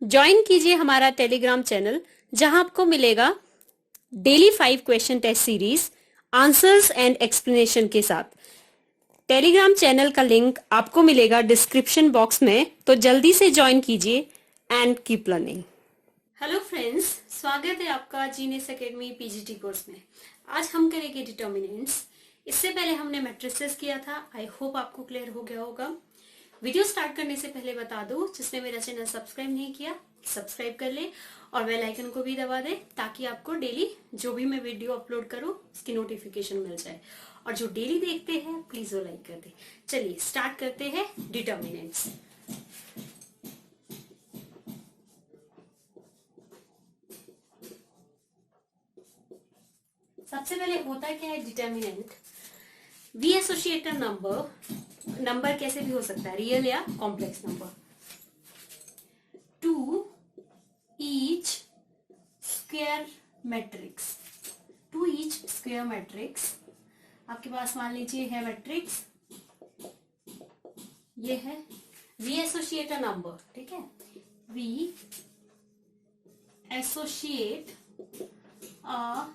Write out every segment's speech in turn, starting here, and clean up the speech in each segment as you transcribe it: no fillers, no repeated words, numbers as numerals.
Join कीजिए हमारा Telegram channel जहां आपको मिलेगा daily 5 question test series answers and explanation के साथ। टेलीग्राम चैनल का लिंक आपको मिलेगा डिस्क्रिप्शन बॉक्स में, तो जल्दी से ज्वाइन कीजिए and keep learning. Hello friends, स्वागत है आपका जीनियस एकेडमी पीजीटी कोर्स में। आज हम करेंगे डिटर्मिनेंट्स। इससे पहले हमने मैट्रिसेस किया था। आई होप आपको क्लियर हो गया होगा। वीडियो स्टार्ट करने से पहले बता दो, जिसने मेरा चैनल सब्सक्राइब नहीं किया सब्सक्राइब कर ले और बेल आइकन को भी दबा दे, ताकि आपको डेली जो भी मैं वीडियो अपलोड करूं उसकी नोटिफिकेशन मिल जाए। और जो डेली देखते हैं प्लीज वो लाइक कर दे। चलिए स्टार्ट करते हैं डिटर्मिनेंट्स। सबसे पहले होता क्या है determinant. We associate a number कैसे भी हो सकता है, रियल या complex number, to each square matrix. To each square matrix, आपके पास मान लीजिए है मैट्रिक्स, ये है वी एसोसिएट अ नंबर, ठीक है। वी एसोसिएट अ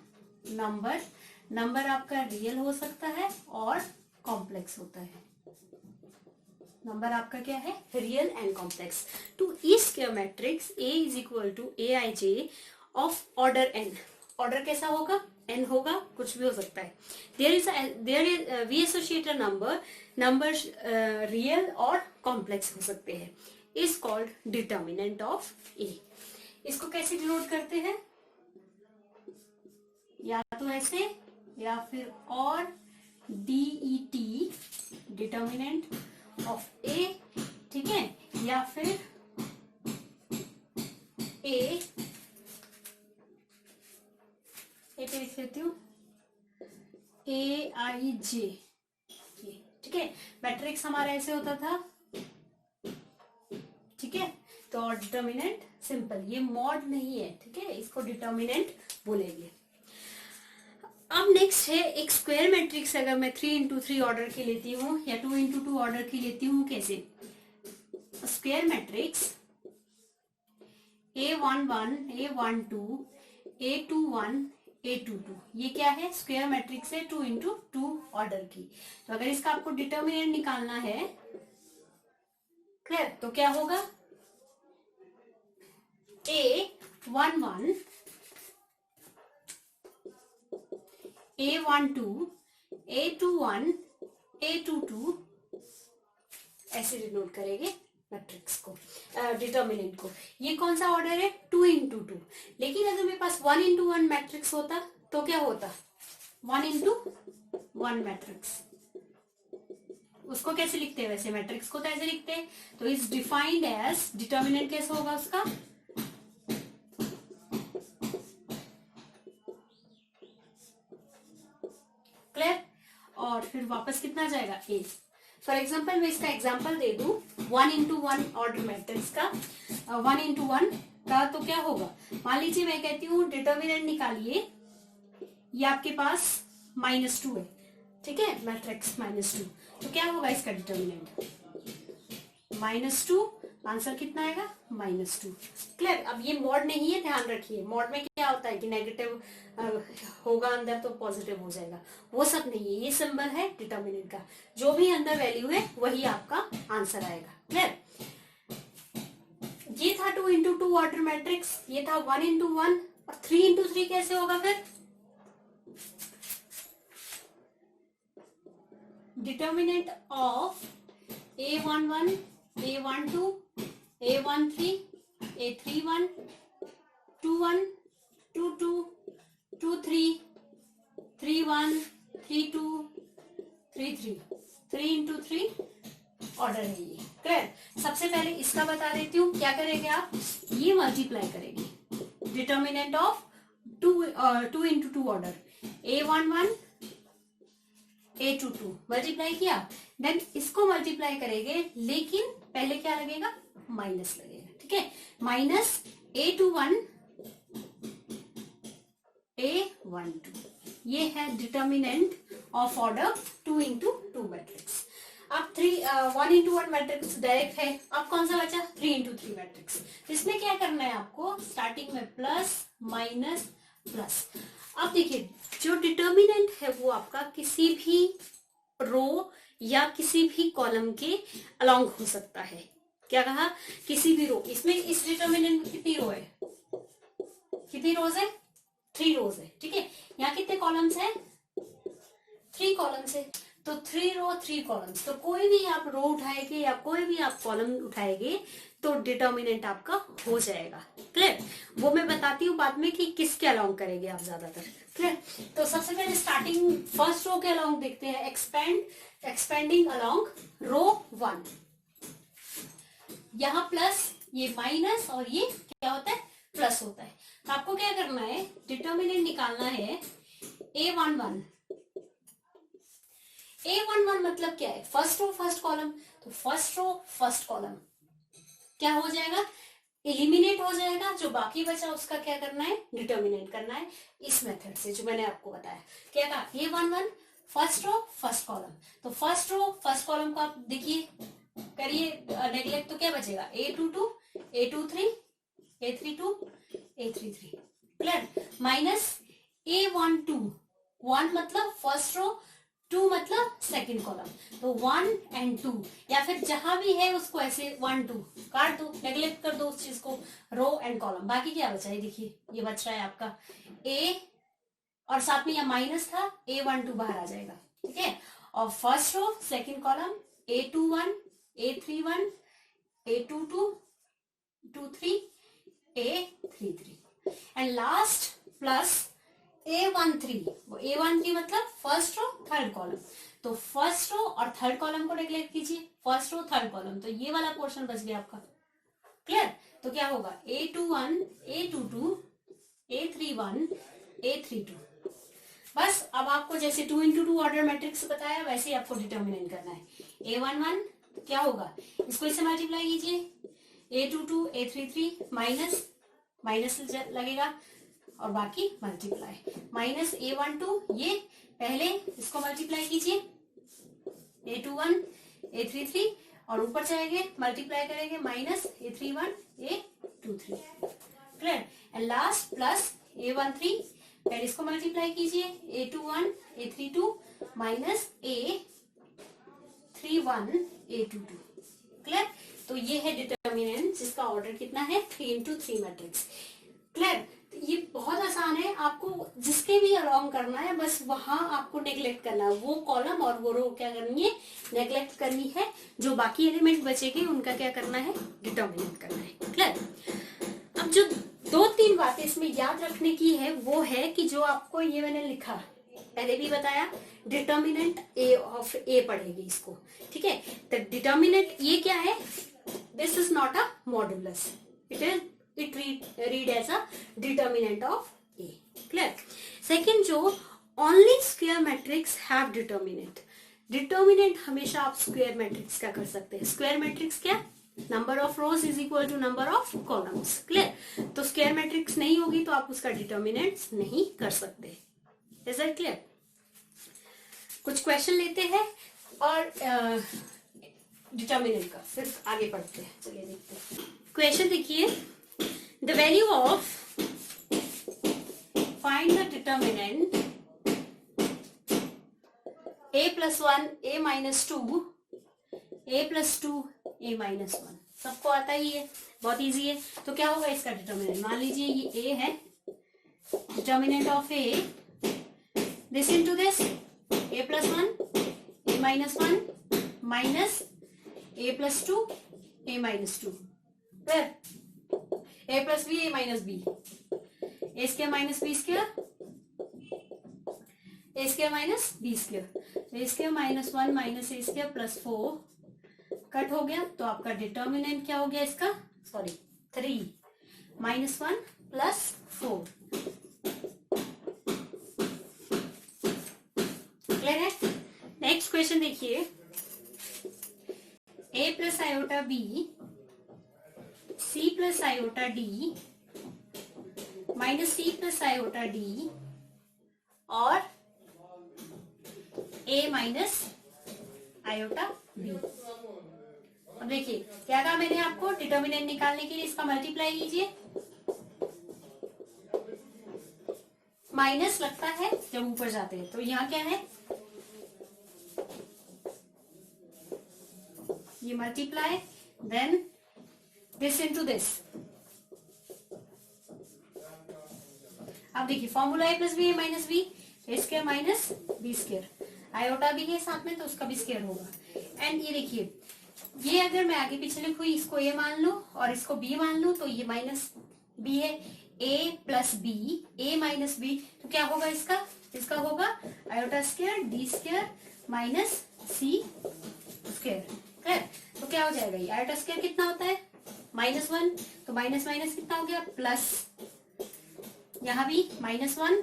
नंबर आपका रियल हो सकता है और कॉम्प्लेक्स होता है। नंबर आपका क्या है, real and complex. To each square matrix A is equal to A I J of order N. Order कैसा होगा, एन होगा, कुछ भी हो सकता है। There is we associate a number real और कॉम्प्लेक्स हो सकते हैं, is called determinant of A. इसको कैसे डिनोट करते हैं, या तो ऐसे या फिर और डीईटी, डिटर्मिनेंट ऑफ ए, ठीक है, या फिर ए पे लिख लेती हूँ ए आई जे, ठीक है। मैट्रिक्स हमारा ऐसे होता था, ठीक है। तो डिटर्मिनेंट सिंपल, ये मॉड नहीं है, ठीक है, इसको डिटर्मिनेंट बोलेंगे। अब नेक्स्ट है एक स्क्वायर मैट्रिक्स। अगर मैं 3x3 ऑर्डर की लेती हूँ या 2x2 ऑर्डर की लेती हूँ, कैसे square matrix A11 A12 A21 A22, ये क्या है, स्क्वायर मैट्रिक्स है 2x2 ऑर्डर की। तो अगर इसका आपको डिटर्मिनेंट निकालना है, क्लियर, तो क्या होगा, A11 A12 A21 A22, ऐसे डिनोट करेंगे मैट्रिक्स को, डिटर्मिनेंट को। ये कौन सा ऑर्डर है, 2x2। लेकिन अगर मेरे पास 1x1 मैट्रिक्स होता तो क्या होता, 1x1 मैट्रिक्स। उसको कैसे लिखते हैं, वैसे मैट्रिक्स को तो ऐसे लिखते हैं। तो इज डिफाइंड एज, डिटर्मिनेंट कैसे होगा उसका, क्लियर। और फिर वापस कितना जाएगा, ए। फॉर एग्जाम्पल मैं इसका एग्जाम्पल दे दूं 1x1 ऑर्डर मैट्रिक्स का, 1x1 का, तो क्या होगा, मान लीजिए मैं कहती हूँ डिटर्मिनेंट निकालिए, ये आपके पास -2 है, ठीक है, मैट्रिक्स -2। तो क्या होगा इसका डिटर्मिनेंट, -2, आंसर कितना आएगा, -2, क्लियर। अब ये मॉड नहीं है, ध्यान रखिए। मॉड में क्या होता है कि नेगेटिव होगा अंदर तो पॉजिटिव हो जाएगा, वो सब नहीं है। ये सिंबल है डिटर्मिनेंट का, जो भी अंदर वैल्यू है वही आपका आंसर आएगा, क्लियर। ये था 2x2 ऑर्डर मैट्रिक्स, ये था 1x1, और 3x3 कैसे होगा फिर, determinant of A11 A12 A13 A31 21 22 23 31 32 33, 3x3 order है ये, क्लियर। सबसे पहले इसका बता देती हूँ, क्या करेंगे आप, ये मल्टीप्लाई करेंगे determinant of 2x2 order, A11 A22 multiply किया, देन इसको मल्टीप्लाई करेंगे, लेकिन पहले क्या लगेगा, माइनस लगेगा, ठीक है, माइनस A21 A12, ये है determinant of order 2x2 matrix. आप 1 into 1 मैट्रिक्स डायरेक्ट है, अब कौन सा बचा 3 into 3 मैट्रिक्स। इसमें क्या करना है आपको, स्टार्टिंग में प्लस माइनस प्लस। अब देखिए जो डिटर्मिनेंट है वो आपका किसी भी रो या किसी भी कॉलम के अलोंग हो सकता है। क्या कहा, किसी भी रो। इसमें इस डिटर्मिनेंट में कितनी रो है, कितनी रोज है, 3 रोज है, ठीक है। यहाँ कितने कॉलम्स है, 3 कॉलम्स है, तो 3 रो 3 कॉलम्स। तो कोई भी आप रो उठाएंगे या कोई भी आप कॉलम उठाएंगे तो डिटर्मिनेंट आपका हो जाएगा। क्लियर, वो मैं बताती हूँ बाद में कि किसके अलोंग करेंगे आप ज्यादातर। क्लियर, तो सबसे पहले स्टार्टिंग फर्स्ट रो के अलोंग देखते हैं। एक्सपेंडिंग अलोंग रो 1, यहाँ प्लस, ये माइनस और ये क्या होता है, प्लस होता है। तो आपको क्या करना है, डिटर्मिनेंट निकालना है A11। A11 मतलब क्या है, फर्स्ट रो फर्स्ट कॉलम। तो फर्स्ट रो फर्स्ट कॉलम क्या हो जाएगा, एलिमिनेट हो जाएगा। जो बाकी बचा उसका क्या करना है, डिटर्मिनेंट करना है इस मेथड से जो मैंने आपको बताया। क्या कहा, A11 first row first column. तो फर्स्ट रो फर्स्ट कॉलम को आप देखिए, करिए नेगलेक्ट, तो क्या बचेगा, A22 A23 A32 A33। Clear, minus A12, 1 मतलब फर्स्ट रो, 2 मतलब सेकंड कॉलम। तो 1 and 2, या फिर जहां भी है उसको ऐसे 1 2 काट दो, नेगलेक्ट कर दो उस चीज को, रो एंड कॉलम। बाकी क्या बचा है, देखिए ये बच रहा है आपका A, और साथ में यहाँ माइनस था, A12 बाहर आ जाएगा, ठीक है। और first row second column A21 A31 A22 23 A33 and last plus A13। वो A13 मतलब फर्स्ट रो थर्ड कॉलम। तो फर्स्ट रो और थर्ड कॉलम को नेगलेक्ट कीजिए, फर्स्ट रो थर्ड कॉलम, तो ये वाला पोर्शन बच गया आपका। क्लियर, तो क्या होगा, A21 A22 A31 A32। बस अब आपको जैसे 2 into 2 ऑर्डर मैट्रिक्स बताया वैसे ही आपको डिटर्मिनेंट करना है। A11 क्या होगा, इसको इससे मल्टीप्लाई कीजिए, A22 A33 माइनस माइनस लगेगा और बाकी मल्टीप्लाई, माइनस A12, ये पहले इसको मल्टीप्लाई कीजिए A21 A33 और ऊपर जाएंगे मल्टीप्लाई करेंगे minus A31 A23। Clear, and last plus A13, पहले इसको मल्टीप्लाई कीजिए A21 A32 minus A31 A22। Clear, तो ये है डिटर्मिनेंट जिसका ऑर्डर कितना है, 3 into 3 मैट्रिक्स। क्लियर, ये बहुत आसान है, आपको जिसके भी अलोंग करना है बस वहां आपको नेग्लेक्ट करना है, वो कॉलम और वो रो क्या करनी है, नेग्लेक्ट करनी है। जो बाकी एलिमेंट बचेंगे उनका क्या करना है, डिटर्मिनेंट करना है। क्लियर, अब जो 2-3 बातें इसमें याद रखने की है वो है कि जो आपको ये मैंने लिखा पहले भी बताया, डिटर्मिनेंट A ऑफ A पढ़ेगी इसको, ठीक है। तो डिटर्मिनेंट ये क्या है, this is not a modulus, it read as a determinant of A। Clear? Second, जो only square matrix have determinant। Determinant हमेशा आप स्क्वायर मैट्रिक्स का कर सकते हैं। स्क्वायर मैट्रिक्स क्या, number of rows is equal to number of columns. Clear, तो square matrix नहीं होगी तो आप उसका डिटर्मिनेंट नहीं कर सकते। Is that clear? कुछ क्वेश्चन लेते हैं और डिटर्मिनेंट का फिर आगे पढ़ते हैं। चलिए देखते हैं क्वेश्चन। देखिए, the value of, find the determinant a plus 1 a minus 2 a plus 2 a minus 1, सबको आता ही है, बहुत इजी है। तो क्या होगा इसका डिटर्मिनेंट, मान लीजिए ये a है, determinant of a, this into this a plus 1 a minus 1 minus a plus 2 a minus 2, फिर a plus B a minus B, A square minus B square, A square minus B square, A square minus 1 minus A square plus 4 cut हो गया। तो आपका determinant क्या हो गया इसका, sorry 3 minus 1 plus 4। Clear है? नेक्स्ट क्वेश्चन देखिए, a plus iota B C plus iota D minus C plus iota D और A माइनस आयोटा बी। अब देखिए क्या कहा मैंने आपको, डिटर्मिनेंट निकालने के लिए इसका मल्टीप्लाई कीजिए। माइनस लगता है जब ऊपर जाते हैं, तो यहाँ क्या है, ये multiply, then this into this. अब देखिए formula A plus B A minus B, A square minus B square, iota भी है साथ में तो उसका भी स्क्वायर होगा। एंड ये देखिए, ये अगर मैं आगे पीछे लिखूं, इसको ए मान लूं और इसको बी मान लूं, तो ये माइनस बी है, A plus B, A minus B, तो क्या होगा इसका होगा iota square D square minus C square. Correct, तो क्या हो जाएगा, ये आयोटा स्क्वायर कितना होता है -1, तो माइनस माइनस कितना हो गया प्लस, यहां भी -1,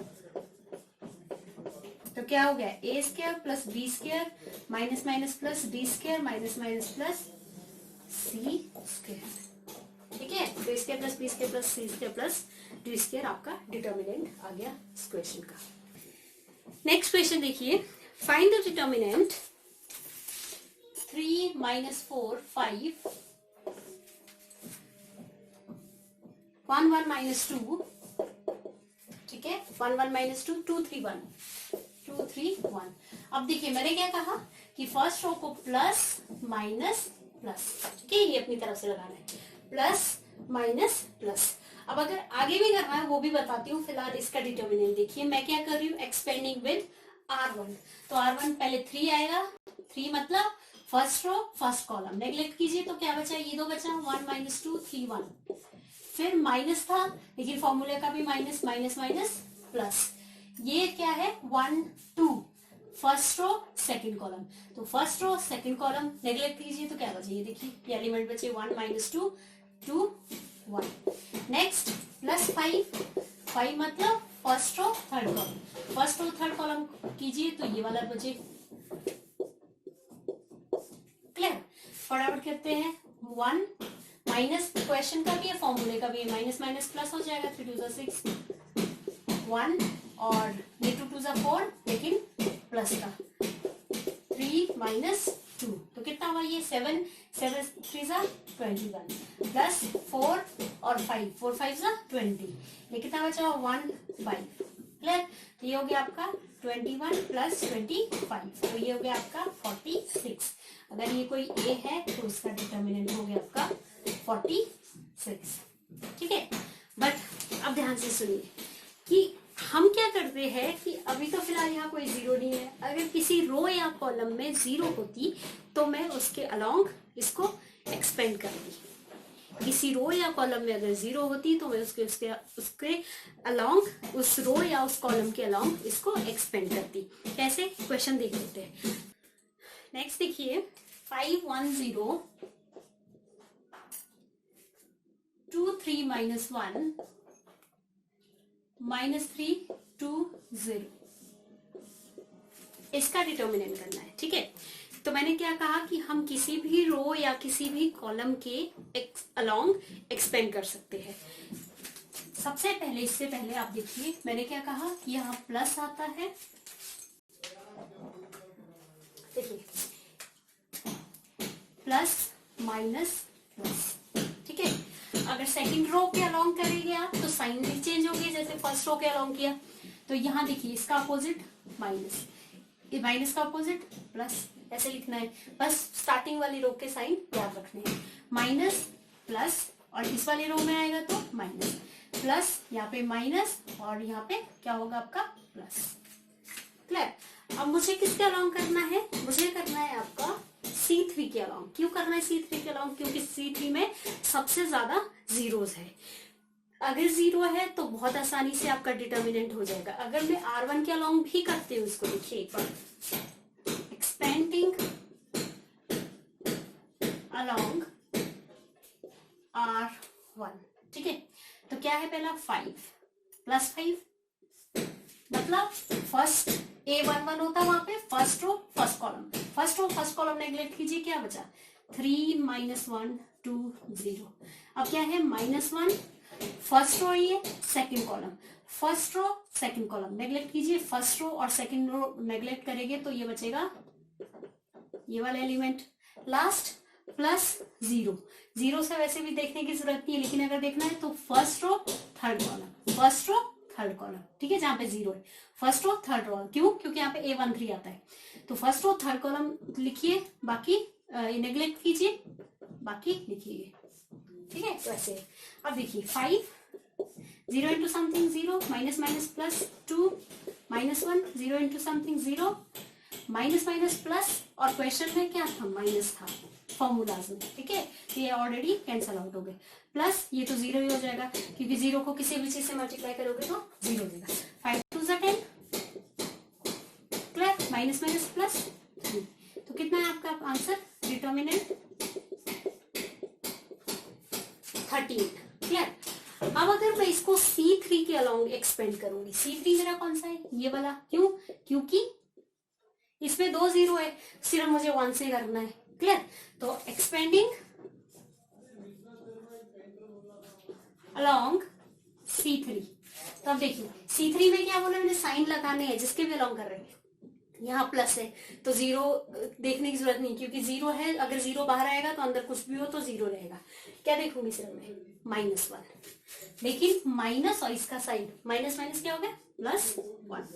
तो क्या हो गया A square plus B square minus minus plus D square minus minus plus C square. ठीक है, तो A square plus B square plus C square plus D square आपका डिटर्मिनेंट आ गया इस क्वेश्चन का। नेक्स्ट क्वेश्चन देखिए, फाइंड द डिटर्मिनेंट 3 - 4 5 1 1 - 2, ठीक है, 1 1 - 2 2 3 1 2 3 1। अब देखिए मैंने क्या कहा कि फर्स्ट रो को प्लस माइनस प्लस, ठीक है, ये अपनी तरफ से लगाना है, प्लस माइनस प्लस। अब अगर आगे भी करना है वो भी बताती हूँ, फिलहाल इसका डिटर्मिनेंट देखिए मैं क्या कर रही हूँ, एक्सपेंडिंग विद R1। तो R1 पहले 3 आएगा, 3 मतलब first row first column, neglect कीजिए तो क्या बचा, ये दो बचा, 1 - 2 3 1, फिर माइनस था लेकिन फॉर्मूले का भी माइनस माइनस माइनस प्लस, ये क्या है 1 2 फर्स्ट रो सेकंड कॉलम, तो first row second column neglect कीजिए तो क्या बचे, ये देखिए ये एलिमेंट बचे 1 - 2 2 1। नेक्स्ट प्लस 5 मतलब first row third column, first row third column कीजिए तो ये वाला बचे। क्लियर, फटाफट करते हैं, 1 माइनस क्वेश्चन का भी है फॉर्मूले का भी है, माइनस माइनस प्लस हो जाएगा, 3 2 6 1 और ये 2 2 4 लेकिन प्लस का, 3 - 2 तो कितना हुआ ये 7 7 3 21 प्लस 4 और 5 4 5 20, ये कितना बचा 1 5। क्लियर, तो ये हो गया आपका 21 + 25, तो ये हो गया आपका 46। अगर ये कोई ए है तो उसका डिटर्मिनेंट हो गया आपका 46। ठीक है, बट अब ध्यान से सुनिए कि हम क्या करते हैं कि अभी तो फिलहाल यहाँ कोई जीरो नहीं है, अगर किसी रो या कॉलम में जीरो होती तो मैं उसके अलोंग इसको एक्सपेंड करती, किसी रो या कॉलम में अगर जीरो होती तो मैं उसके अलोंग, उस रो या उस कॉलम के अलोंग इसको एक्सपेंड करती। कैसे, क्वेश्चन देख लेते हैं। नेक्स्ट देखिए, 5 1 0 2 3 - 1 -3 2 0, इसका डिटर्मिनेंट करना है। ठीक है, तो मैंने क्या कहा कि हम किसी भी रो या किसी भी कॉलम के अलोंग एक्सपेंड कर सकते हैं। सबसे पहले, इससे पहले आप देखिए मैंने क्या कहा कि यहाँ प्लस आता है, देखिए प्लस माइनस प्लस। ठीक है, अगर सेकंड रो के अलोंग करेंगे आप तो साइन भी चेंज होगी, जैसे फर्स्ट रो के अलोंग किया, तो यहाँ देखिए इसका अपोजिट माइनस, ये माइनस का अपोजिट प्लस, ऐसे लिखना है, बस स्टार्टिंग वाली रो के साइन याद रखने हैं, माइनस प्लस, और इस वाली रो में आएगा तो माइनस प्लस, यहाँ पे माइनस और यहाँ पे क्या होगा आपका प्लस। क्लियर, अब मुझे किसके अलोंग करना है, मुझे करना है आपका C3 के अलोंग। क्यों करना है C3 के अलोंग, क्योंकि C3 में सबसे ज्यादा जीरोस है। अगर जीरो है तो बहुत आसानी से आपका डिटर्मिनेंट हो जाएगा। अगर मैं R1 के अलोंग भी करती हूँ, इसको देखिए एक बार, एक्सपेंडिंग अलोंग R1, ठीक है, तो क्या है पहला 5 + 5 मतलब फर्स्ट A1 1 होता है वहां पे, first row first column, first row first column neglect कीजिए, क्या बचा 3 - 1 2 0। अब क्या है -1 फर्स्ट रो, ये second column, first row second column neglect कीजिए, फर्स्ट रो और सेकंड रो नेग्लेक्ट करेंगे तो ये बचेगा ये वाला एलिमेंट, लास्ट प्लस 0। 0 से वैसे भी देखने की जरूरत नहीं है, लेकिन अगर देखना है तो first row third column, first row third column, ठीक है, जहां पे 0 है फर्स्ट रो थर्ड रो, क्यों? क्योंकि यहाँ पे A13 आता है, तो फर्स्ट रो थर्ड कॉलम लिखिए, बाकी नेग्लेक्ट कीजिए, बाकी लिखिए, ठीक है। वैसे अब देखिए 5, 0 into something 0, minus minus plus 2, -1, 0 into something 0, minus minus plus, और क्वेश्चन में क्या था? माइनस था फॉर्मूलाज में, ठीक है, तो ये ऑलरेडी कैंसल आउट हो गए, प्लस ये तो 0 ही हो जाएगा, क्योंकि 0 को किसी भी चीज से मल्टीप्लाई करोगे तो 0 देगा। 5 2 10, क्लियर, माइनस माइनस प्लस 3, तो कितना है आपका आंसर? Determinant 13, clear. अब अगर मैं इसको C3 के अलोंग एक्सपेंड करूंगी, C3 मेरा कौन सा है? ये वाला, क्यों? क्योंकि इसमें 2 0 है, सिर्फ मुझे 1 से करना है, क्लियर। तो एक्सपेंडिंग अलोंग C3, तो अब देखिए C3 में क्या बोला मैंने? साइन लगाने हैं जिसके भी अलोंग कर रहे हैं, यहाँ प्लस है तो 0 देखने की जरूरत नहीं, क्योंकि 0 है, अगर 0 बाहर आएगा तो अंदर कुछ भी हो तो 0 रहेगा। क्या देखूंगी सिर्फ मैं? -1, लेकिन माइनस और इसका साइन, माइनस माइनस क्या हो गया? +1,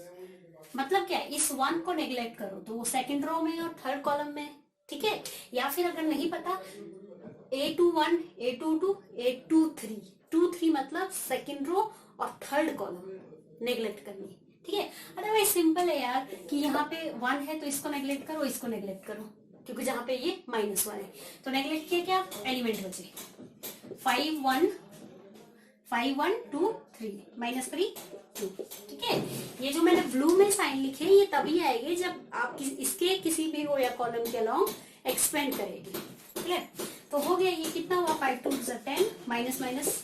मतलब क्या है? इस 1 को नेग्लेक्ट करो तो वो सेकंड रो में और थर्ड कॉलम में, ठीक है। या फिर अगर नहीं पता, A21, A22, A23, 2 3 मतलब सेकंड रो और थर्ड कॉलम नेग्लेक्ट करनी, ठीक है। अदरवाइज सिंपल है यार, कि यहाँ पे 1 है तो इसको नेग्लेक्ट करो, इसको नेग्लेक्ट करो, क्योंकि जहां पे ये -1 है तो नेग्लेक्ट किया, क्या एलिमेंट बचे? 5 1 5 1 2 3, -3 2, ठीक है। ये जो मैंने ब्लू में साइन लिखे ये तभी आएंगे जब आप इसके किसी भी रो या कॉलम के अलोंग एक्सपेंड करेंगे, क्लियर। तो हो गया, ये कितना हुआ? 5 2 10, माइनस माइनस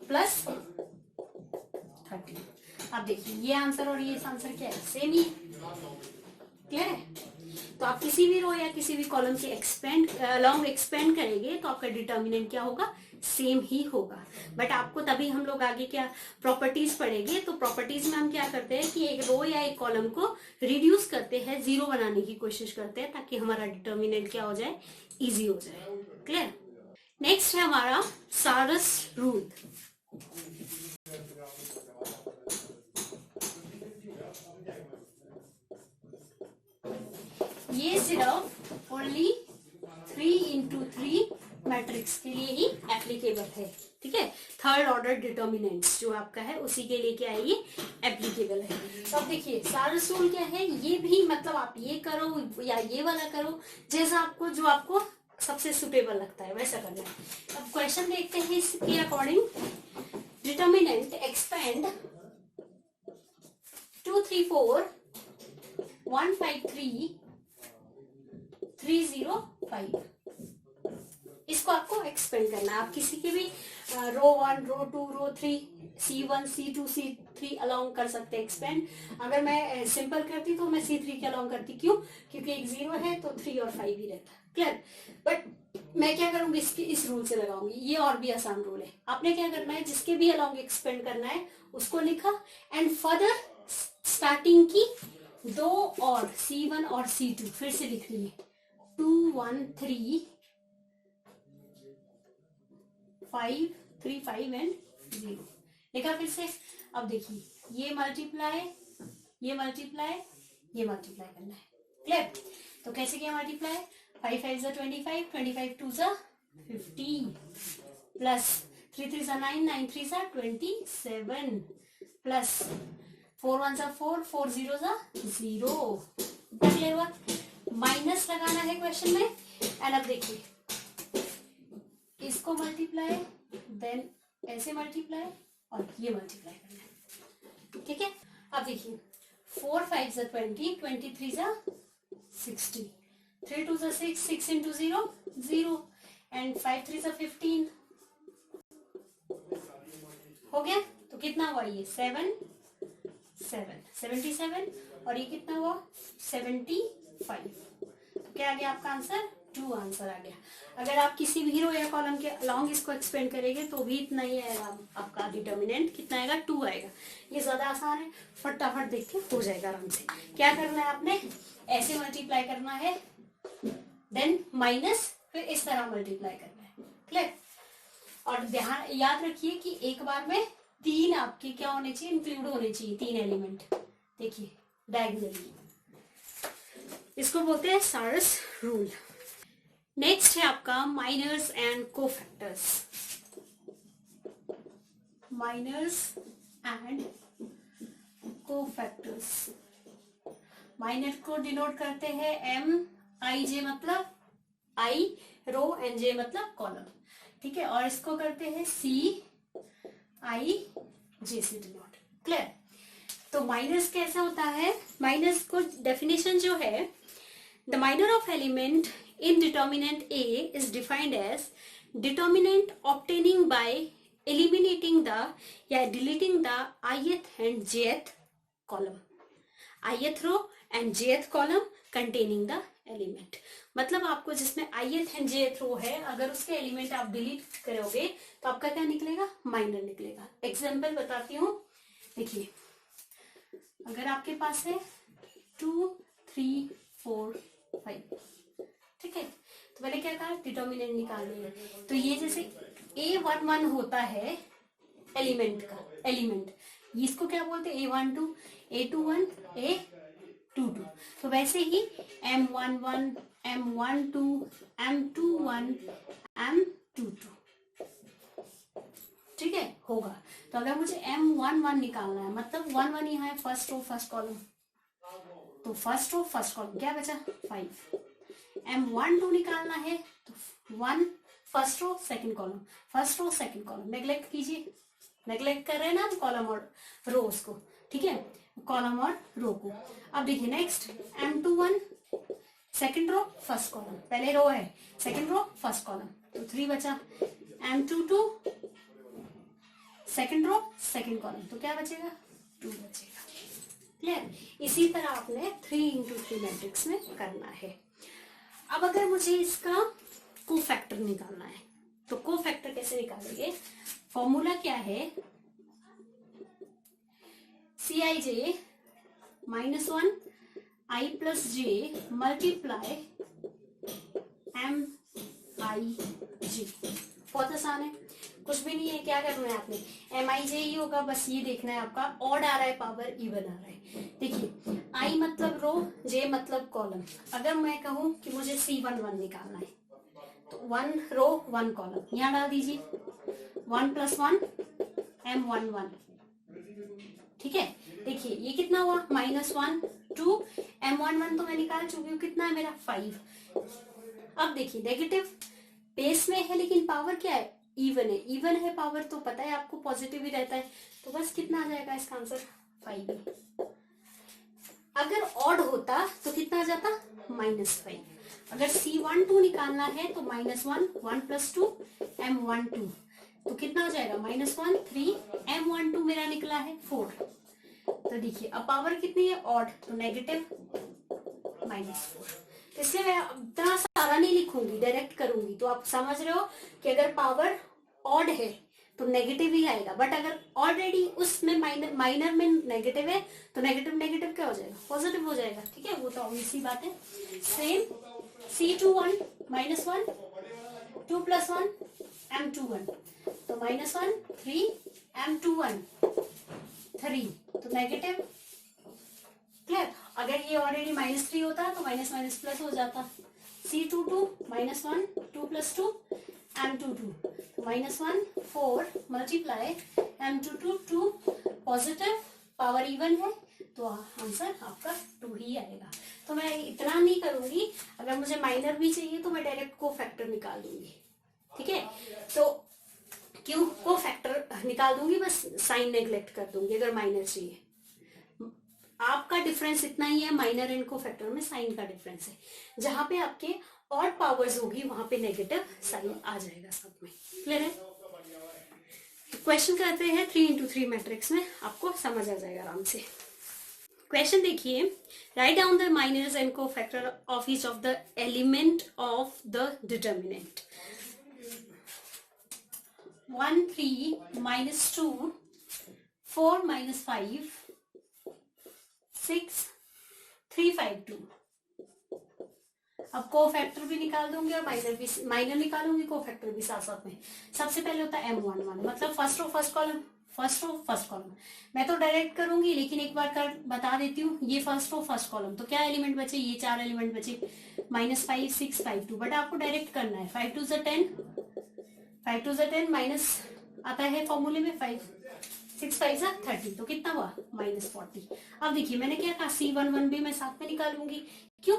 प्लस 13। अब देखिए ये आंसर और ये आंसर क्या है? सेम ही, क्लियर है। तो आप किसी भी रो या किसी भी कॉलम के एक्सपेंड अलोंग एक्सपेंड करेंगे तो आपका डिटर्मिनेंट क्या होगा? सेम ही होगा। बट आपको तभी हम लोग आगे क्या प्रॉपर्टीज पढ़ेंगे, तो प्रॉपर्टीज में हम क्या करते हैं कि एक रो या एक कॉलम को रिड्यूस करते हैं, 0 बनाने की कोशिश करते हैं, ताकि हमारा डिटर्मिनेंट क्या हो जाए? इजी हो जाए, क्लियर। नेक्स्ट है हमारा सारस रूल। ये सिर्फ ओनली 3 इंटू 3 मैट्रिक्स के लिए ही एप्लीकेबल है, ठीक है। थर्ड ऑर्डर डिटर्मिनेंट्स जो आपका है उसी के लिए क्या है? ये एप्लीकेबल है। तो अब देखिए सारस रूल क्या है? ये भी मतलब आप ये करो या ये वाला करो, जैसा आपको, जो आपको सबसे सुटेबल लगता है वैसा करना है। अब क्वेश्चन देखते हैं इसके अकॉर्डिंग। डिटर्मिनेंट एक्सपेंड 2 3 4 1 5 3 3 0 5, इसको आपको एक्सपेंड करना है। आप किसी के भी रो 1 रो 2 रो 3 C1 C2 C3 अलोंग कर सकते हैं एक्सपेंड। अगर मैं सिंपल करती तो मैं C3 के अलोंग करती, क्यों? क्योंकि एक 0 है तो 3 और 5 ही रहता, क्लियर। बट मैं क्या करूंगी? इस रूल से लगाऊंगी, ये और भी आसान रूल है। आपने क्या करना है? जिसके भी अलोंग एक्सपेंड करना है उसको लिखा, एंड फर्दर स्टार्टिंग की 2 और C1 और C2 फिर से लिख ली है, 2 1 3 5 3 5 एंड 0 लिखा फिर से। अब देखिए ये मल्टीप्लाई, ये मल्टीप्लाई, ये मल्टीप्लाई करना है, क्लियर। तो कैसे किया मल्टीप्लाई? 5 5 25, 25 2 15, प्लस 3 3 9, 9 3 27, प्लस 4 1 4, 4 0 0, क्लियर हुआ। माइनस लगाना है क्वेश्चन में, एंड अब देखिए इसको मल्टीप्लाई, देन ऐसे मल्टीप्लाई और ये मल्टीप्लाई करना है, ठीक है। अब देखिए 4 5 20, 23 60, 3 2 6, 6 into 0 0, एंड 5 3 15 हो गया। तो कितना हुआ? ये 7 77, और ये कितना हुआ? 75। तो क्या आ गया आपका आंसर? 2 आंसर आ गया। अगर आप किसी भी रो या कॉलम के अलोंग इसको एक्सपेंड करेंगे तो भी इतना ही आएगा, आपका डिटर्मिनेंट कितना आएगा? 2 आएगा। ये ज्यादा आसान है, फटाफट देख के हो जाएगा आराम से। क्या करना है आपने? ऐसे मल्टीप्लाई करना है देन माइनस, फिर इस तरह मल्टीप्लाई करना है। क्लियर? और ध्यान याद रखिए कि एक बार में 3 आपके क्या होने चाहिए, इंक्लूड होने चाहिए, 3 एलिमेंट। देखिए डायगोनली, इसको बोलते हैं सारस रूल। नेक्स्ट है आपका minors and cofactors. Minors and cofactors, minor को डिनोट करते हैं एम आई जे, मतलब आई रो, एन जे मतलब कॉलम, ठीक है। और इसको करते हैं सी आई जे से डिनोट। क्लियर? तो माइनर्स कैसा होता है, माइनर्स को डेफिनेशन जो है, the minor of element in determinant A is defined as determinant obtaining by eliminating the या deleting the ith and jth column, ith row and jth column containing the element। मतलब आपको जिसमें ith and jth row है, अगर उसके element आप delete करोगे तो आपका क्या निकलेगा, माइनर निकलेगा। एग्जाम्पल बताती हूँ, देखिए अगर आपके पास है 2 3 4 5, ठीक है, तो मैंने क्या कहा, डिटर्मिनेंट निकालनी है। तो ये जैसे A11 होता है एलिमेंट का, एलिमेंट इसको क्या बोलते हैं, A12, A21, A22। तो वैसे ही M11, M12, M21, M22, ठीक है, होगा। तो अगर मुझे M11 निकालना है, मतलब 1 1 यहाँ है, फर्स्ट रो फर्स्ट कॉलम, तो फर्स्ट रो फर्स्ट कॉलम क्या बचा, 5। M12 निकालना है तो 1 first row second column, first row second column, neglect कीजिए, नेग्लेक्ट कर रहे हैं ना हम कॉलम और रोज को, ठीक है, कॉलम और रो को। अब देखिए next M21 second row first column, पहले रो है, सेकंड रो फर्स्ट कॉलम, तो 3 बचा। M22 second row second column, तो क्या बचेगा, 2 बचेगा। क्लियर? इसी तरह आपने 3 into 3 मैट्रिक्स में करना है। अब अगर मुझे इसका कोफैक्टर निकालना है, तो कोफैक्टर कैसे निकालेंगे, फॉर्मूला क्या है, Cij -1 I plus J multiply MIJ। बहुत आसान है, कुछ भी नहीं है, क्या करना है आपने, MIJ ही होगा, बस ये देखना है आपका ऑड आ रहा है पावर इवन आ रहा है। देखिए I मतलब रो, J मतलब कॉलम। अगर मैं कहूं कि मुझे C11 निकालना है, तो 1 रो 1 कॉलम यहाँ डाल दीजिए, 1 + 1 M11, ठीक है। देखिए ये कितना हुआ, -1 2 M11 तो मैं निकाल चुकी हूँ, कितना है मेरा 5। अब देखिए नेगेटिव बेस में है, लेकिन पावर क्या है, इवन है, इवन है पावर, तो पता है आपको पॉजिटिव ही रहता है, तो बस कितना आ जाएगा इसका आंसर, 5। अगर ऑड होता तो कितना आ जाता, -5। अगर C12 निकालना है तो -1 1 + 2 M12, तो कितना हो जाएगा, -1 3 M12 मेरा निकला है 4। तो देखिए अब पावर कितनी है, ऑड, तो नेगेटिव -4। इसलिए मैं इतना सारा नहीं लिखूंगी, डायरेक्ट करूंगी, तो आप समझ रहे हो कि अगर पावर ऑड है तो नेगेटिव ही आएगा, बट अगर ऑलरेडी उसमें माइनर में नेगेटिव है तो नेगेटिव नेगेटिव क्या हो जाएगा, पॉजिटिव हो जाएगा, ठीक है, वो तो ऑब्वियस सी बात है। सेम C21 -1 2 + 1 M21, तो -1 3 M21 3, तो नेगेटिव। क्लियर? अगर ये ऑलरेडी -3 होता तो माइनस माइनस प्लस हो जाता। C22 -1 2 + 2 M22, तो -1 4 multiply M22 2, positive power even है, तो आंसर आपका 2 ही आएगा। तो मैं इतना नहीं करूंगी, अगर मुझे माइनर भी चाहिए तो मैं डायरेक्ट को फैक्टर निकाल दूंगी, ठीक है। तो क्यों को फैक्टर निकाल दूंगी, बस साइन नेग्लेक्ट कर दूंगी अगर माइनर चाहिए। आपका डिफरेंस इतना ही है, माइनर एंड को फैक्टर में साइन का डिफरेंस है। जहां पे आपके और पावर्स होगी वहां पे नेगेटिव साइन आ जाएगा साथ में। क्लियर है? क्वेश्चन करते हैं 3 into 3 मैट्रिक्स में, आपको समझ आ जाएगा आराम से। क्वेश्चन देखिए, write down the minors and cofactor of each of the element of the determinant. 1 3 -2 4 -5 6 3 5 2। अब को फैक्टर भी निकाल दूंगी और माइनर निकालूंगी, को फैक्टर भी साथ साथ में। सबसे पहले होता है M11, मतलब first row first column, first row first column. मैं तो डायरेक्ट करूंगी, लेकिन एक बार कर बता देती हूँ। ये फर्स्ट रो फर्स्ट कॉलम, तो क्या एलिमेंट बचे, ये 4 एलिमेंट बचे, -5 6 5 2, बट आपको डायरेक्ट करना है। 5 2 10, 5 2 10, माइनस आता है फॉर्मूले में 5 6 5 30, तो कितना हुआ -40। अब देखिए मैंने क्या कहा, C11 भी मैं साथ में निकालूंगी। क्यों,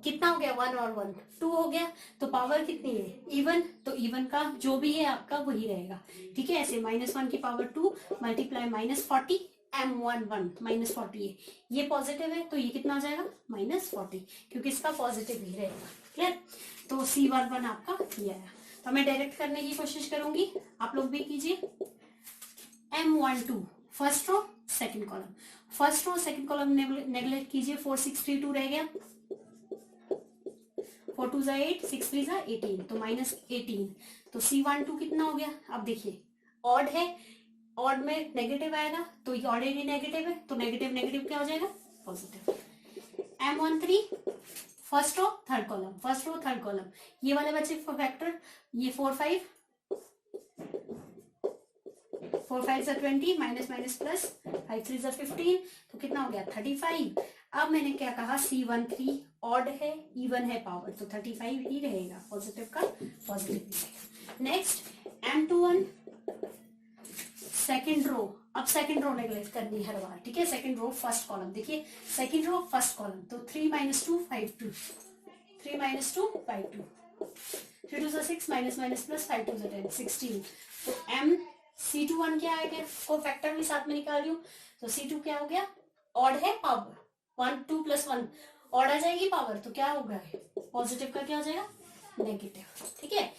कितना हो गया 1 और 1 2 हो गया, तो पावर कितनी है इवन, तो इवन का जो भी है आपका वही रहेगा। ठीक है, ऐसे -1 की पावर 2 मल्टीप्लाई -40, M11 -40 है, ये पॉजिटिव है तो ये कितना आ जाएगा -40, क्योंकि इसका पॉजिटिव ही रहेगा। क्लियर, तो C11 आपका ये आया। तो मैं डायरेक्ट करने की कोशिश करूंगी, आप लोग भी कीजिए। M12 first row second column, first row second column neglect कीजिए। 4 6 3 2 रह गया, 4 2 8 6 3 18, तो -18। तो C12 कितना हो गया, अब देखिए ऑड है, ऑड में नेगेटिव आएगा, तो ये ऑलरेडी नेगेटिव है, तो नेगेटिव नेगेटिव क्या हो जाएगा positive. M13 first row third column, first row third column, ये वाले बच्चे फैक्टर, ये 4 5 4 5 20, माइनस माइनस प्लस 5 3 15, तो कितना हो गया 35। अब मैंने क्या कहा, C13 ऑड है इवन है पावर, तो 35 ही रहेगा, पॉजिटिव का पॉजिटिव ही रहेगा। नेक्स्ट M21 सेकेंड रो, अब सेकेंड रो नेग्लेक्ट करनी हर बार। ठीक है, सेकेंड रो फर्स्ट कॉलम, देखिए सेकेंड रो फर्स्ट कॉलम, तो 3 -2 5 2, 3 -2 5 2, 3 2 6 माइनस माइनस प्लस 5 2 10 16। तो C21 क्या आएगा, को फैक्टर भी साथ में निकाल रही हूँ, तो C2 क्या हो गया, ऑड है पावर, 1 2 + 1 ऑड आ जाएगी पावर, तो क्या होगा पॉजिटिव का क्या हो जाएगा नेगेटिव। ठीक है,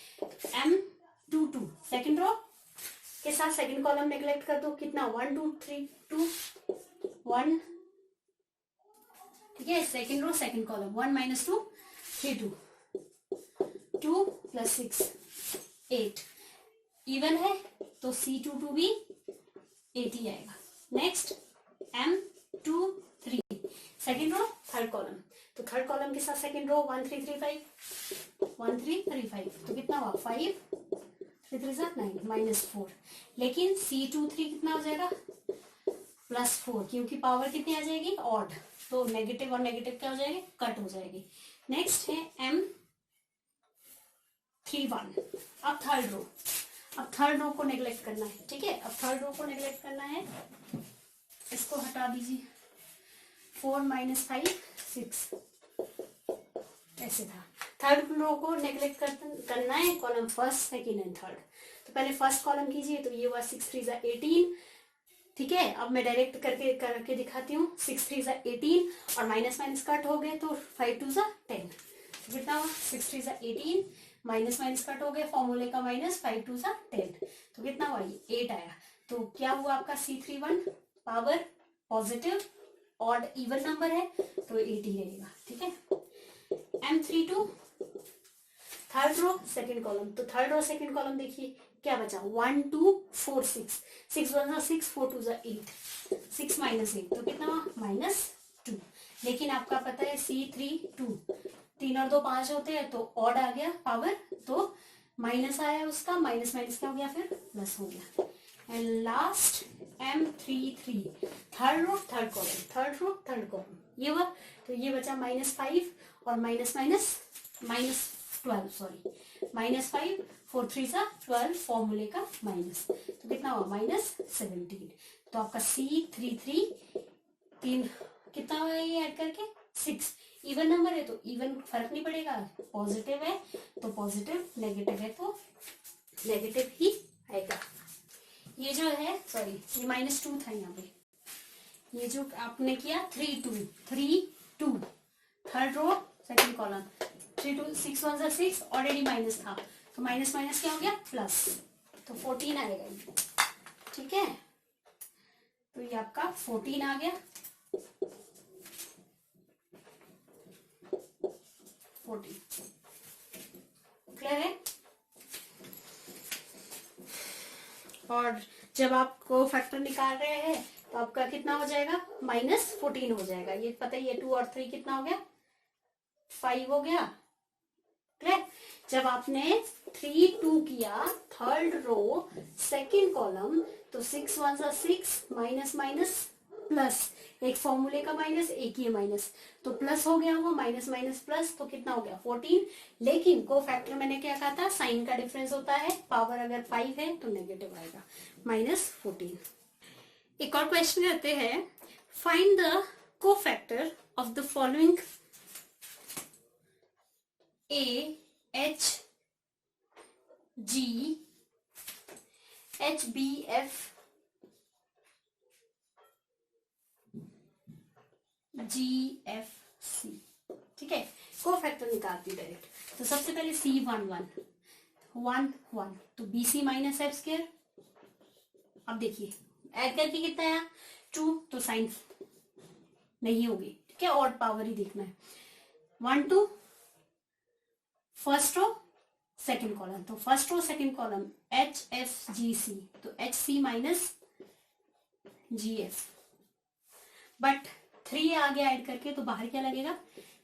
M22 सेकेंड रो के साथ सेकेंड कॉलम नेग्लेक्ट कर दो, कितना 1 2 3 2 1। ठीक है, second row second column 1 - 2 3 2 2 + 6 8, even है तो C22 भी 80 आएगा। Next M23 second row third column, तो थर्ड कॉलम के साथ सेकेंड रो 1 3 3 5 1 3 3 5, तो कितना हुआ 5 3 3 9 -4। लेकिन C23 कितना हो जाएगा +4, क्योंकि पावर कितनी आ जाएगी ऑड, तो नेगेटिव और नेगेटिव क्या हो जाएगी कट हो जाएगी। नेक्स्ट है M31, अब थर्ड रो, अब थर्ड रो को नेग्लेक्ट करना है। ठीक है, अब थर्ड रो को नेग्लेक्ट करना है, इसको हटा दीजिए। 4 - 5 6 ऐसे था। थर्ड रो को नेग्लेक्ट करना है, column first second and third. तो पहले फर्स्ट कॉलम कीजिए, तो ये हुआ 6 3 18। ठीक है, अब मैं डायरेक्ट करके दिखाती हूँ। 6 3 18 और माइनस माइनस कट हो गए, तो 5 2 10, तो कितना हुआ 6 3 18, माइनस माइनस कट हो गए, फॉर्मूले का माइनस, 5 2 10, तो कितना हुआ ये 8 आया। तो क्या हुआ आपका C31 power positive, odd even number है, तो 80 रहेगा। ठीक है, M32 third row second column, तो थर्ड रो सेकेंड कॉलम देखिए क्या बचा 1 2 4 6 6 1 6 4 2 8 6 - 8, तो कितना -2। लेकिन आपका पता है C32 3 और 2 5 होते हैं, तो ऑड आ गया पावर, तो माइनस आया उसका, माइनस माइनस क्या हो गया फिर प्लस हो गया। And last M33 third row third column, third row third column, ये हुआ, तो ये बचा -5 और माइनस माइनस -12, सॉरी -5 4 3 12, फॉर्मूले का माइनस, तो कितना हुआ -17। तो आपका C33 3 कितना हुआ ये ऐड करके 6, इवन नंबर है तो इवन फर्क नहीं पड़ेगा, पॉजिटिव है तो पॉजिटिव, नेगेटिव है तो नेगेटिव ही आएगा। ये जो है सॉरी ये -2 था यहाँ पे, ये जो आपने किया 3 2 third row second column 3 2 6 1 6, already minus था, तो माइनस माइनस क्या हो गया प्लस, तो 14 आएगा ये। ठीक है, तो ये आपका 14 आ गया, 14 क्लियर है। और जब आपको फैक्टर निकाल रहे हैं तो आपका कितना हो जाएगा -14 हो जाएगा। ये पता ही है 2 और 3 कितना हो गया 5 हो गया, क्लियर। जब आपने 3 2 किया थर्ड रो सेकंड कॉलम, तो 6 1 सा 6 माइनस माइनस प्लस, एक फॉर्मूले का माइनस एक ही माइनस, तो प्लस हो गया वो, माइनस माइनस प्लस, तो कितना हो गया 14। लेकिन को फैक्टर मैंने क्या कहा था, साइन का डिफरेंस होता है, पावर अगर 5 है तो नेगेटिव आएगा, -14। एक और क्वेश्चन करते हैं, find the cofactor of the following a h g h b f g f c. ठीक है, को फैक्टर निकालती डायरेक्ट। तो सबसे पहले सी 1 1 1 1, तो b c minus f square. अब देखिए ऐड करके कितना आया 2, तो साइन नहीं होगी, ठीक है, ऑड पावर ही देखना है। 1 2 फर्स्ट रो सेकंड कॉलम, तो first row second column H F G C, तो H C minus G F, but 3 आ गया ऐड करके, तो बाहर क्या लगेगा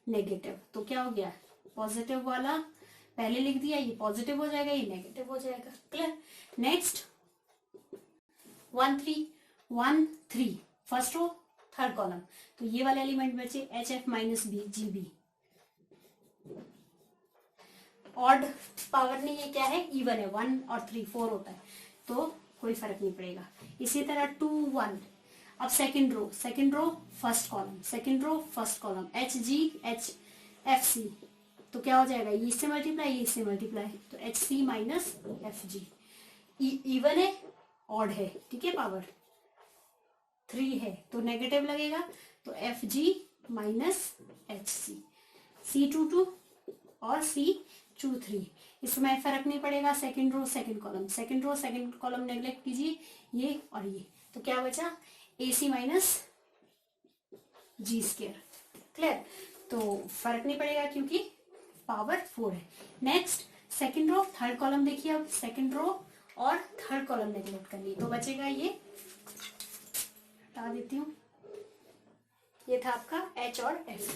नेगेटिव, तो क्या हो गया पॉजिटिव वाला पहले लिख दिया, ये पॉजिटिव हो जाएगा, ये नेगेटिव हो जाएगा। Clear. Next 1 3 1 3 first row third column, तो ये वाले एलिमेंट बचे h f minus b g b, odd power नहीं है, क्या है इवन है, 1 और 3 4 होता है, तो कोई फर्क नहीं पड़ेगा। इसी तरह 2 1, अब second row first column, second row first column h g h f c, तो क्या हो जाएगा ये इससे मल्टीप्लाई ये इससे मल्टीप्लाई, तो H C minus f g, even है ऑड है, ठीक है, पावर 3 है तो नेगेटिव लगेगा, तो F G minus H C, C 2 2 और सी 2 3, इसमें फर्क नहीं पड़ेगा, second row second column neglect कीजिए, ये और ये, तो क्या बचा a c minus g square. Clear, तो फर्क नहीं पड़ेगा क्योंकि पावर 4 है। Next second row third column देखिए, अब सेकंड रो और थर्ड कॉलम नेग्लेक्ट करनी, तो बचेगा ये, हटा देती हूँ, ये था आपका एच और एफ।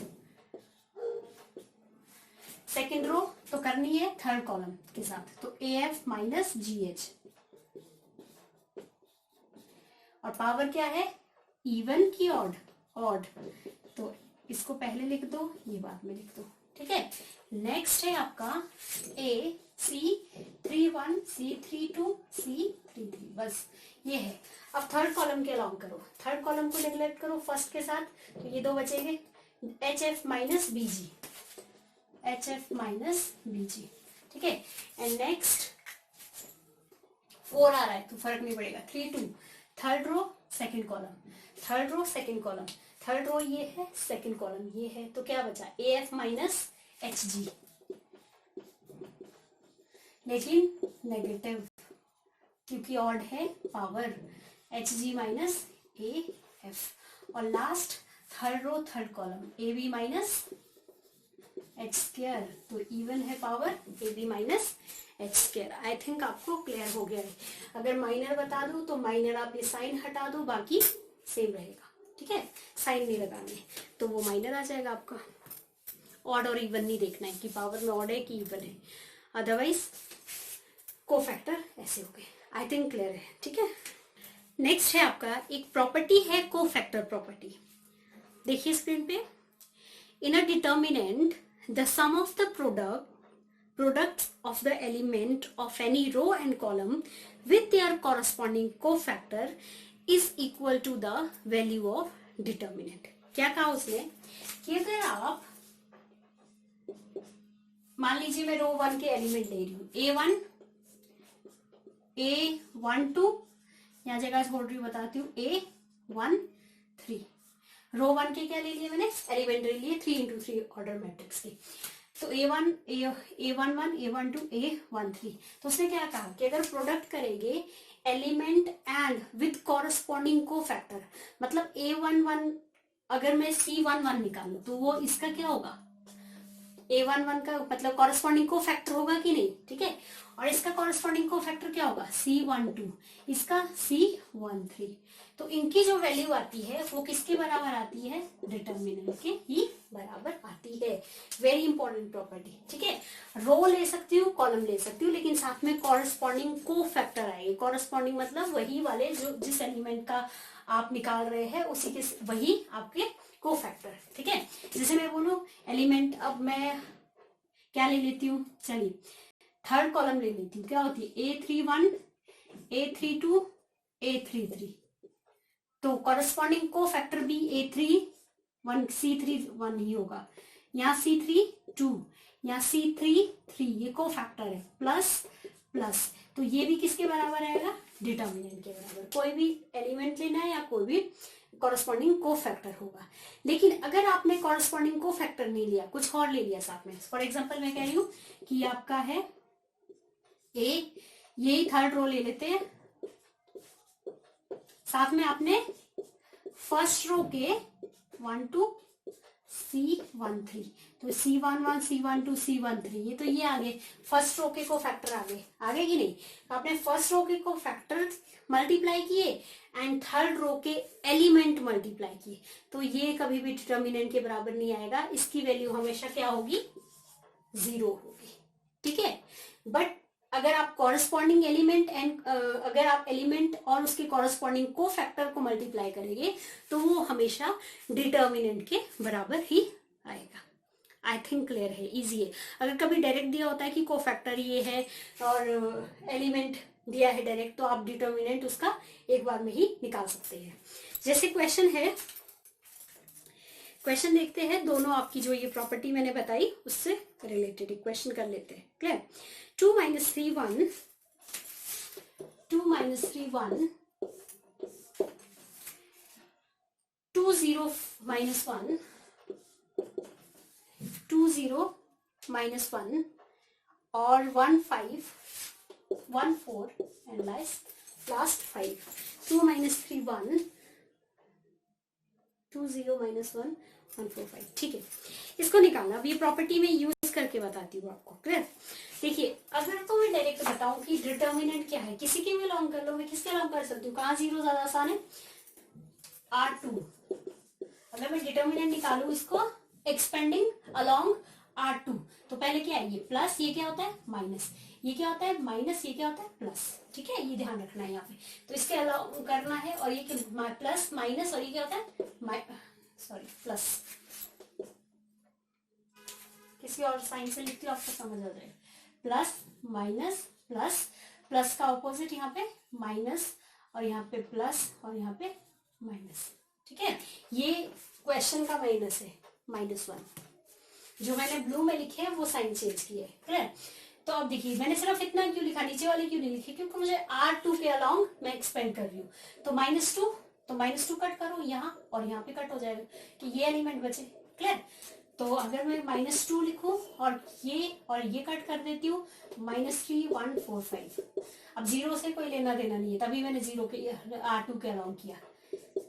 सेकेंड रो तो करनी है थर्ड कॉलम के साथ, तो ए एफ माइनस जी एच, और पावर क्या है इवन की ऑड, तो इसको पहले लिख दो, ये बाद में लिख दो, ठीक है। नेक्स्ट है आपका ए सी 3 1 सी 3 2 सी 3 3, बस ये है। अब थर्ड कॉलम के अलाउ करो, थर्ड कॉलम को नेग्लेक्ट करो फर्स्ट के साथ, तो ये दो बचेंगे एच एफ माइनस बी जी, एच एफ माइनस बी जी, ठीक है। एंड नेक्स्ट 4 आ रहा है तो फर्क नहीं पड़ेगा, 3 2 third row second column, third row second column, third row ये है सेकंड कॉलम ये है, तो क्या बचा A F minus H G, लेकिन नेगेटिव क्योंकि ऑड है power, H G minus A F, और last third row third column A B minus H square, तो इवन है power A B minus H square. I think आपको clear हो गया है। अगर माइनर बता दूं तो माइनर आप ये साइन हटा दो, बाकी सेम रहेगा, ठीक है, साइन नहीं लगाने, तो वो माइनर आ जाएगा आपका। ऑड और इवन नहीं देखना है कि पावर में ऑड है कि इवन है, अदरवाइज को फैक्टर ऐसे हो गए। आई थिंक क्लियर है, ठीक है। नेक्स्ट है आपका एक प्रॉपर्टी है को फैक्टर प्रॉपर्टी, देखिए स्क्रीन पे, in a determinant the sum of the products of the element of any row and column with their corresponding cofactor is equal to the value of determinant। क्या कहा उसने कि अगर आप मान लीजिए मैं रो 1 के एलिमेंट ले रही हूं A1 A1 2, यहां जगह छोड़ रही हूं, बताती हूँ A1 3, रो 1 के क्या ले लिए मैंने एलिमेंट ले लिए 3 into 3 ऑर्डर मैट्रिक्स के, तो A1 A1 1 A1 2 A1 3, तो उसने क्या कहा कि अगर प्रोडक्ट करेंगे एलिमेंट एंड विद कॉरस्पॉन्डिंग को फैक्टर, मतलब A1 1 अगर मैं C1 1 निकालूं तो वो इसका क्या होगा A11 का मतलब कॉरेस्पॉन्डिंग को फैक्टर होगा कि नहीं, ठीक है। और इसका कॉरेस्पॉन्डिंग को फैक्टर क्या होगा, C12, इसका C13। तो इनकी जो वैल्यू आती है वो किसके बराबर आती है, डिटर्मिनेंट के ही बराबर आती है। वेरी इंपॉर्टेंट प्रॉपर्टी, ठीक है। रो ले सकती हूँ, कॉलम ले सकती हूँ, लेकिन साथ में कॉरेस्पॉन्डिंग को फैक्टर आएगी। कॉरेस्पॉन्डिंग मतलब वही वाले जो जिस एलिमेंट का आप निकाल रहे हैं उसी के वही आपके को फैक्टर, ठीक है। जैसे मैं बोलूं एलिमेंट, अब मैं क्या ले लेती हूँ, चलिए थर्ड कॉलम ले लेती हूँ, क्या होती है A31, A32, A33। तो कॉरेस्पॉन्डिंग को फैक्टर भी A31 C31 ही होगा। यहाँ C32, यहाँ C33, ये को फैक्टर है, प्लस प्लस, तो ये भी किसके बराबर आएगा, डिटर्मिनेंट के बराबर। कोई भी एलिमेंट लेना है या कोई भी कॉरेस्पॉन्डिंग को फैक्टर होगा। लेकिन अगर आपने कॉरेस्पॉन्डिंग को फैक्टर नहीं लिया, कुछ और ले लिया साथ में, फॉर एग्जांपल मैं कह रही हूँ कि आपका है ए, यही थर्ड रो ले लेते हैं, साथ में आपने फर्स्ट रो के 1 2 C13, तो C11, C12, C13, ये तो ये आगे फर्स्ट रो के को फैक्टर आगे कि नहीं। तो आपने फर्स्ट रो के को फैक्टर मल्टीप्लाई किए एंड थर्ड रो के एलिमेंट मल्टीप्लाई किए, तो ये कभी भी डिटर्मिनेंट के बराबर नहीं आएगा। इसकी वैल्यू हमेशा क्या होगी, 0 होगी, ठीक है। बट अगर आप कॉरेस्पॉन्डिंग एलिमेंट एंड अगर आप एलिमेंट और उसके कॉरेस्पॉन्डिंग को फैक्टर को मल्टीप्लाई करेंगे तो वो हमेशा डिटर्मिनेंट के बराबर ही आएगा। आई थिंक क्लियर है, इजी है। अगर कभी डायरेक्ट दिया होता है कि को फैक्टर ये है और एलिमेंट दिया है डायरेक्ट, तो आप डिटर्मिनेंट उसका एक बार में ही निकाल सकते हैं। जैसे क्वेश्चन है, क्वेश्चन देखते हैं, दोनों आपकी जो ये प्रॉपर्टी मैंने बताई उससे रिलेटेड एक क्वेश्चन कर लेते हैं। क्लियर, 2 - 3 1, 2 - 3 1, 2 0 - 1, 2 0 - 1 और 1 5 1 4 and last 5। 2 - 3 1, 2 0 - 1 1 4 5, ठीक है। इसको निकालना, अब ये प्रॉपर्टी में यूज करके बताती हूँ आपको। क्लियर, देखिए अगर तो मैं डायरेक्ट बताऊं कि डिटर्मिनेंट क्या है, किसी के भी लॉन्ग कर लो, मैं किसके लॉन्ग कर सकती हूँ, कहाँ 0 ज्यादा आसान है, R2। अगर मैं डिटर्मिनेंट निकालू इसको एक्सपेंडिंग अलॉन्ग R2, तो पहले क्या है, ये प्लस, ये क्या होता है माइनस, ये क्या होता है माइनस, ये क्या होता है प्लस, ठीक है। ये ध्यान रखना है यहाँ पे, तो इसके अलावा करना है, और ये प्लस माइनस, और ये क्या होता है प्लस, किसी और साइन से लिखती हूँ आपको समझ आ जाएगा। प्लस माइनस प्लस, प्लस का ऑपोजिट यहाँ पे माइनस, और यहाँ पे प्लस, और यहाँ पे माइनस, ठीक है। ये क्वेश्चन का माइनस है, -1। जो मैंने ब्लू में लिखे है वो साइन चेंज किया है। क्लियर, तो अब देखिए मैंने सिर्फ इतना क्यों लिखा, नीचे वाले क्यों नहीं लिखे, क्योंकि मुझे R2 के अलाउंग मैं एक्सपेंड कर रही हूँ। तो -2, तो -2 कट करो यहाँ, और यहाँ पे कट हो जाएगा कि ये एलिमेंट बचे। क्लियर, तो अगर मैं -2 लिखूं और ये कट कर देती हूँ, -3 1 4 5। अब 0 से कोई लेना देना नहीं है, तभी मैंने 0 के R2 के अलाउंग किया,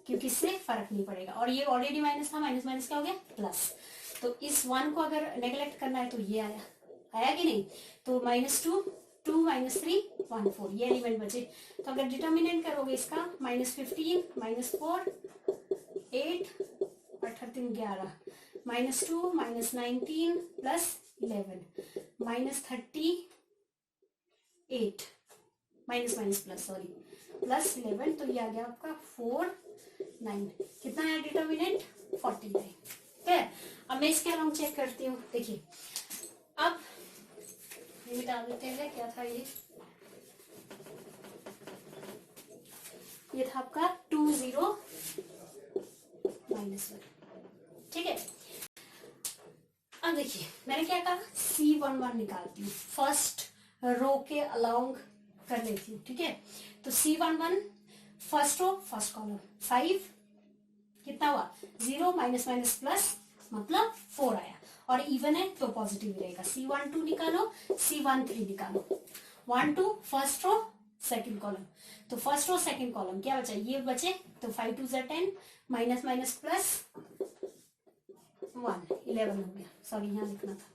क्योंकि इससे फर्क नहीं पड़ेगा। और ये ऑलरेडी माइनस था, माइनस माइनस क्या हो गया प्लस। तो इस 1 को अगर नेग्लेक्ट करना है तो ये आया कि नहीं, तो -2 2 -3 1 4, ये एलिमेंट बचे। तो अगर डिटर्मिनेंट करोगे इसका, -15 -4 8 8 3 11, -2 -19 +11 -38 +11, तो ये आ गया आपका 4 9। कितना है डिटर्मिनेंट, 49। ठीक है, अब मैं इसके अलाउंग चेक करती हूँ। देखिए अब ये मिटा देते हैं, क्या था ये था आपका 2 0 -1। ठीक है, अब देखिए मैंने क्या कहा, C11 निकालती हूँ, फर्स्ट रो के अलाउंग कर लेती हूँ। ठीक है, तो C11 first row first column 5, कितना हुआ 0 माइनस माइनस प्लस मतलब 4 आया, और इवन है तो पॉजिटिव रहेगा। C12 निकालो, C13 निकालो, 1 2 फर्स्ट रो सेकंड कॉलम, तो फर्स्ट रो सेकंड कॉलम क्या बचा, ये बचे, तो 5 2 10 माइनस माइनस प्लस 1, 11 हो गया, सॉरी यहाँ लिखना था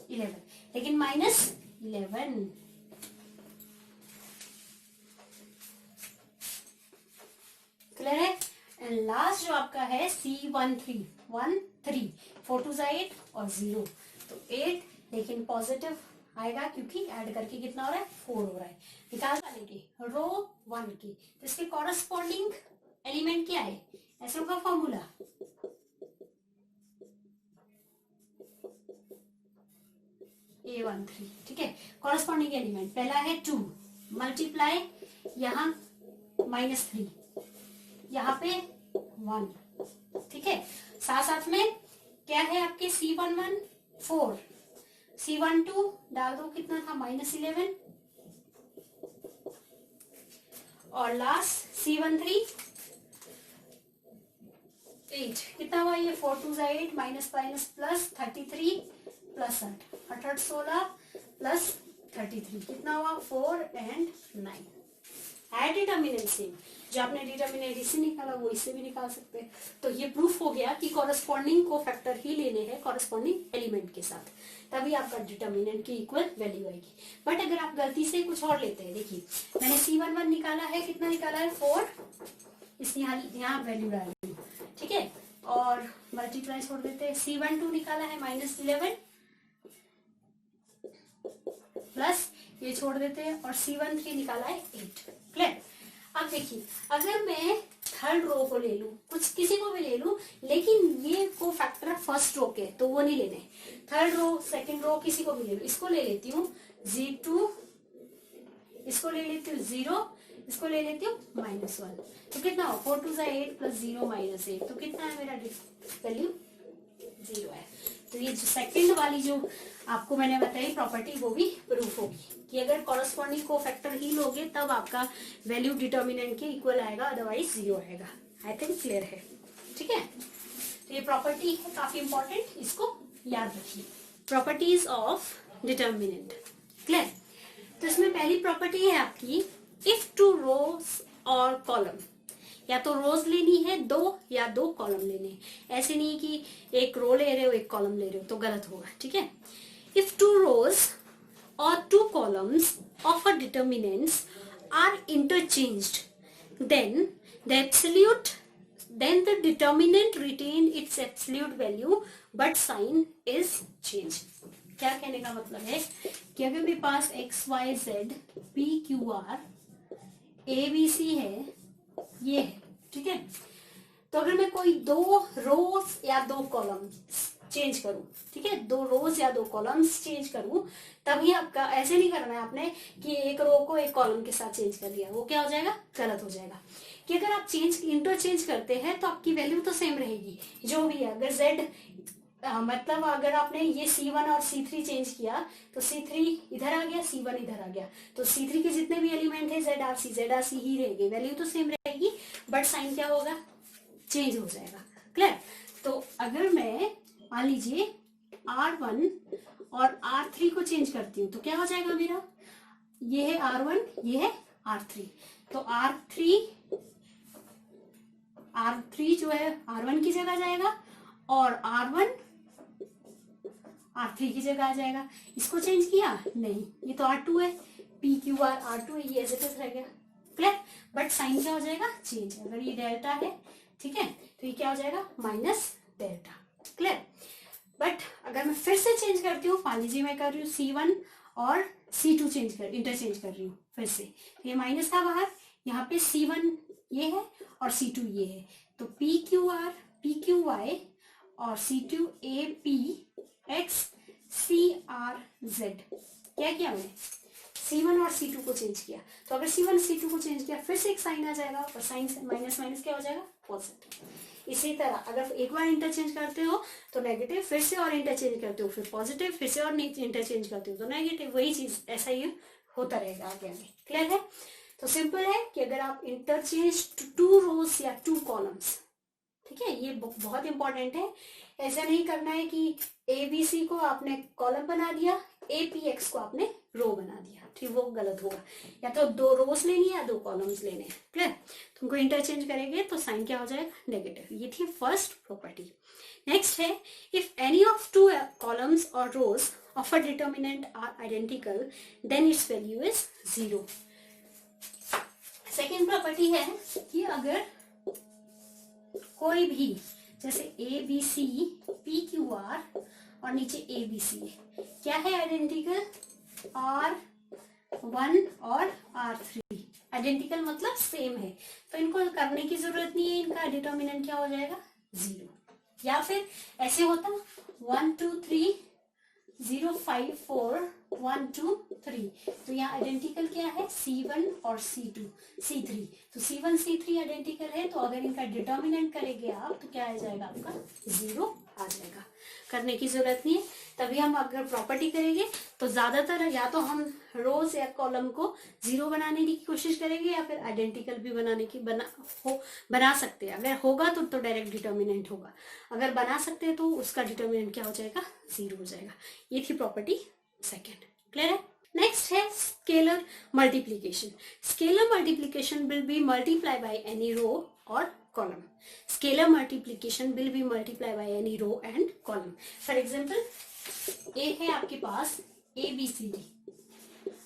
11, लेकिन -11। क्लियर है। एंड लास्ट जो आपका है C13, 13, 4 2 8 और 0, तो 8, लेकिन पॉजिटिव आएगा क्योंकि ऐड करके कितना हो रहा है, 4 हो रहा है। निकाल लेंगे रो 1 की, तो इसके कॉरस्पॉन्डिंग एलिमेंट क्या है, ऐसा का फॉर्मूला A13, ठीक है। कॉरस्पॉन्डिंग एलिमेंट पहला है 2, मल्टीप्लाई यहाँ -3, यहाँ पे 1, ठीक है। साथ साथ में क्या है आपके C11 4, C12 डाल दो, कितना था -11, और लास्ट C13 8, कितना हुआ ये 4 2 8 minus minus plus 33 plus 8 8 16 plus 33, कितना हुआ 4 एंड 9। है डिटर्मिनेंट सेम, जो आपने डिटर्मिनेंट इससे निकाला वो इससे भी निकाल सकते हैं। तो ये प्रूफ हो गया कि कॉरस्पॉन्डिंग को फैक्टर ही लेने हैं कॉरस्पॉन्डिंग एलिमेंट के साथ, तभी आपका डिटर्मिनेंट की इक्वल वैल्यू आएगी। बट अगर आप गलती से कुछ और लेते हैं, देखिए मैंने C11 निकाला है, कितना निकाला है 4, इस यहाँ वैल्यू डाल रही हूँ, ठीक है, और मल्टीप्लाई छोड़ देते हैं। C12 निकाला है -11 प्लस ये छोड़ देते हैं, और C13 निकाला है 8। क्लियर। अब देखिए अगर मैं थर्ड रो को ले लूं, कुछ किसी को भी ले लूं, लेकिन ये को फैक्टर फर्स्ट रो के, तो वो नहीं लेने। थर्ड रो सेकंड रो किसी को भी ले लूं, इसको ले लेती हूँ Z2, इसको ले लेती हूँ 0, इसको ले लेती हूँ -1, तो कितना हो 4 2 8 प्लस 0 -8, तो कितना है मेरा वैल्यू 0 है। तो ये जो सेकंड वाली जो आपको मैंने बताई प्रॉपर्टी, वो भी प्रूफ होगी कि अगर कॉरस्पॉन्डिंग को फैक्टर ही लोगे तब आपका वैल्यू डिटर्मिनेंट के इक्वल आएगा, अदरवाइज 0 आएगा। आई थिंक क्लियर है, ठीक है। तो ये प्रॉपर्टी है काफी इंपॉर्टेंट, इसको याद रखिए, प्रॉपर्टीज ऑफ डिटर्मिनेंट। क्लियर। तो इसमें पहली प्रॉपर्टी है आपकी, इफ टू रोज और कॉलम, या तो रोज लेनी है 2 या 2 कॉलम लेने हैं। ऐसे नहीं कि एक रो ले रहे हो एक कॉलम ले रहे हो, तो गलत होगा, ठीक है। If 2 rows or 2 columns of a determinants are interchanged, then the determinant retain its absolute value but sign is changed। क्या कहने का मतलब है कि अगर मेरे पास x y z p q r a b c है, ये है, ठीक है। तो अगर मैं कोई 2 रोज या 2 कॉलम चेंज करूं, ठीक है, 2 रोज या 2 कॉलम्स चेंज करूं, तभी आपका ऐसे नहीं करना है आपने कि एक रो को एक कॉलम के साथ चेंज कर दिया, वो क्या हो जाएगा, गलत हो जाएगा। कि अगर आप इंटरचेंज करते हैं तो आपकी वैल्यू तो सेम रहेगी जो भी है। अगर z मतलब अगर आपने ये C1 और C3 चेंज किया तो C3 इधर आ गया, C1 इधर आ गया, तो C3 के जितने भी एलिमेंट है ZRC ही रहेंगे, वैल्यू तो सेम रहेगी, बट साइन क्या होगा, चेंज हो जाएगा। क्लियर। तो अगर मैं मान लीजिए R1 और R3 को चेंज करती हूँ तो क्या हो जाएगा मेरा, ये है R1, ये है R3, तो R3 जो है R1 की जगह जाएगा और R1 R3 की जगह आ जाएगा। इसको चेंज किया नहीं, ये तो R2 है, PQR R2 है, ये एज इट इज रह गया। क्लियर। बट साइन क्या हो जाएगा, चेंज। अगर ये डेल्टा है, ठीक है, तो ये क्या हो जाएगा, माइनस डेल्टा। क्लियर। बट अगर मैं फिर से चेंज करती हूँ, मान लीजिए मैं कर रही हूँ C1 और C2 इंटरचेंज कर रही हूँ फिर से, ये माइनस था बाहर, यहाँ पे C1 ये है और C2 ये है, तो PQR PQY और C2 APX CRZ। क्या किया मैंने, C1 और C2 को चेंज किया, तो अगर C1 C2 को चेंज किया फिर से एक साइन आ जाएगा, और साइन से माइनस माइनस क्या हो जाएगा, पॉजिटिव। इसी तरह अगर एक बार इंटरचेंज करते हो तो नेगेटिव, फिर से और इंटरचेंज करते हो फिर पॉजिटिव, फिर से और इंटरचेंज करते हो तो नेगेटिव, वही चीज ऐसा ही होता रहेगा आगे आगे। क्लियर है। तो सिंपल है कि अगर आप इंटरचेंज 2 रोज या 2 कॉलम्स, ठीक है, ये बहुत इंपॉर्टेंट है। ऐसा नहीं करना है कि ABC को आपने कॉलम बना दिया, APX को आपने रो बना दिया, ठीक, वो गलत होगा। या तो 2 रोज लेनी है या 2 कॉलम्स लेने हैं। क्लियर। तुमको इंटरचेंज करेंगे तो साइन क्या हो जाएगा, नेगेटिव। ये थी फर्स्ट प्रॉपर्टी। नेक्स्ट है, if any of two columns और rows of a determinant are identical then its value is 0। Second property है कि अगर कोई भी, जैसे A B C P Q R और नीचे ए बी सी क्या है आइडेंटिकल, R1 और R3 आइडेंटिकल मतलब सेम है, तो इनको करने की जरूरत नहीं है, इनका डिटर्मिनेंट क्या हो जाएगा 0। या फिर ऐसे होता 1 2 3 0 5 4 1 2 3, तो यहाँ आइडेंटिकल क्या है C1 और C2 C3, तो C1 C3 आइडेंटिकल है, तो अगर इनका डिटर्मिनेंट करेंगे आप तो क्या आ जाएगा आपका 0 आ जाएगा। करने की जरूरत नहीं है। तभी हम अगर प्रॉपर्टी करेंगे तो ज्यादातर या तो हम रोज या कॉलम को 0 बनाने की कोशिश करेंगे या फिर आइडेंटिकल भी बना सकते हैं। अगर होगा तो डायरेक्ट डिटर्मिनेंट होगा, अगर बना सकते हैं तो उसका डिटर्मिनेंट क्या हो जाएगा 0 हो जाएगा। ये थी प्रॉपर्टी सेकेंड। क्लियर है? नेक्स्ट है scalar multiplication. Scalar multiplication will be multiply by any row और column. Scalar multiplication will be multiplied by any row and column. For example, A है आपके पास A B C D,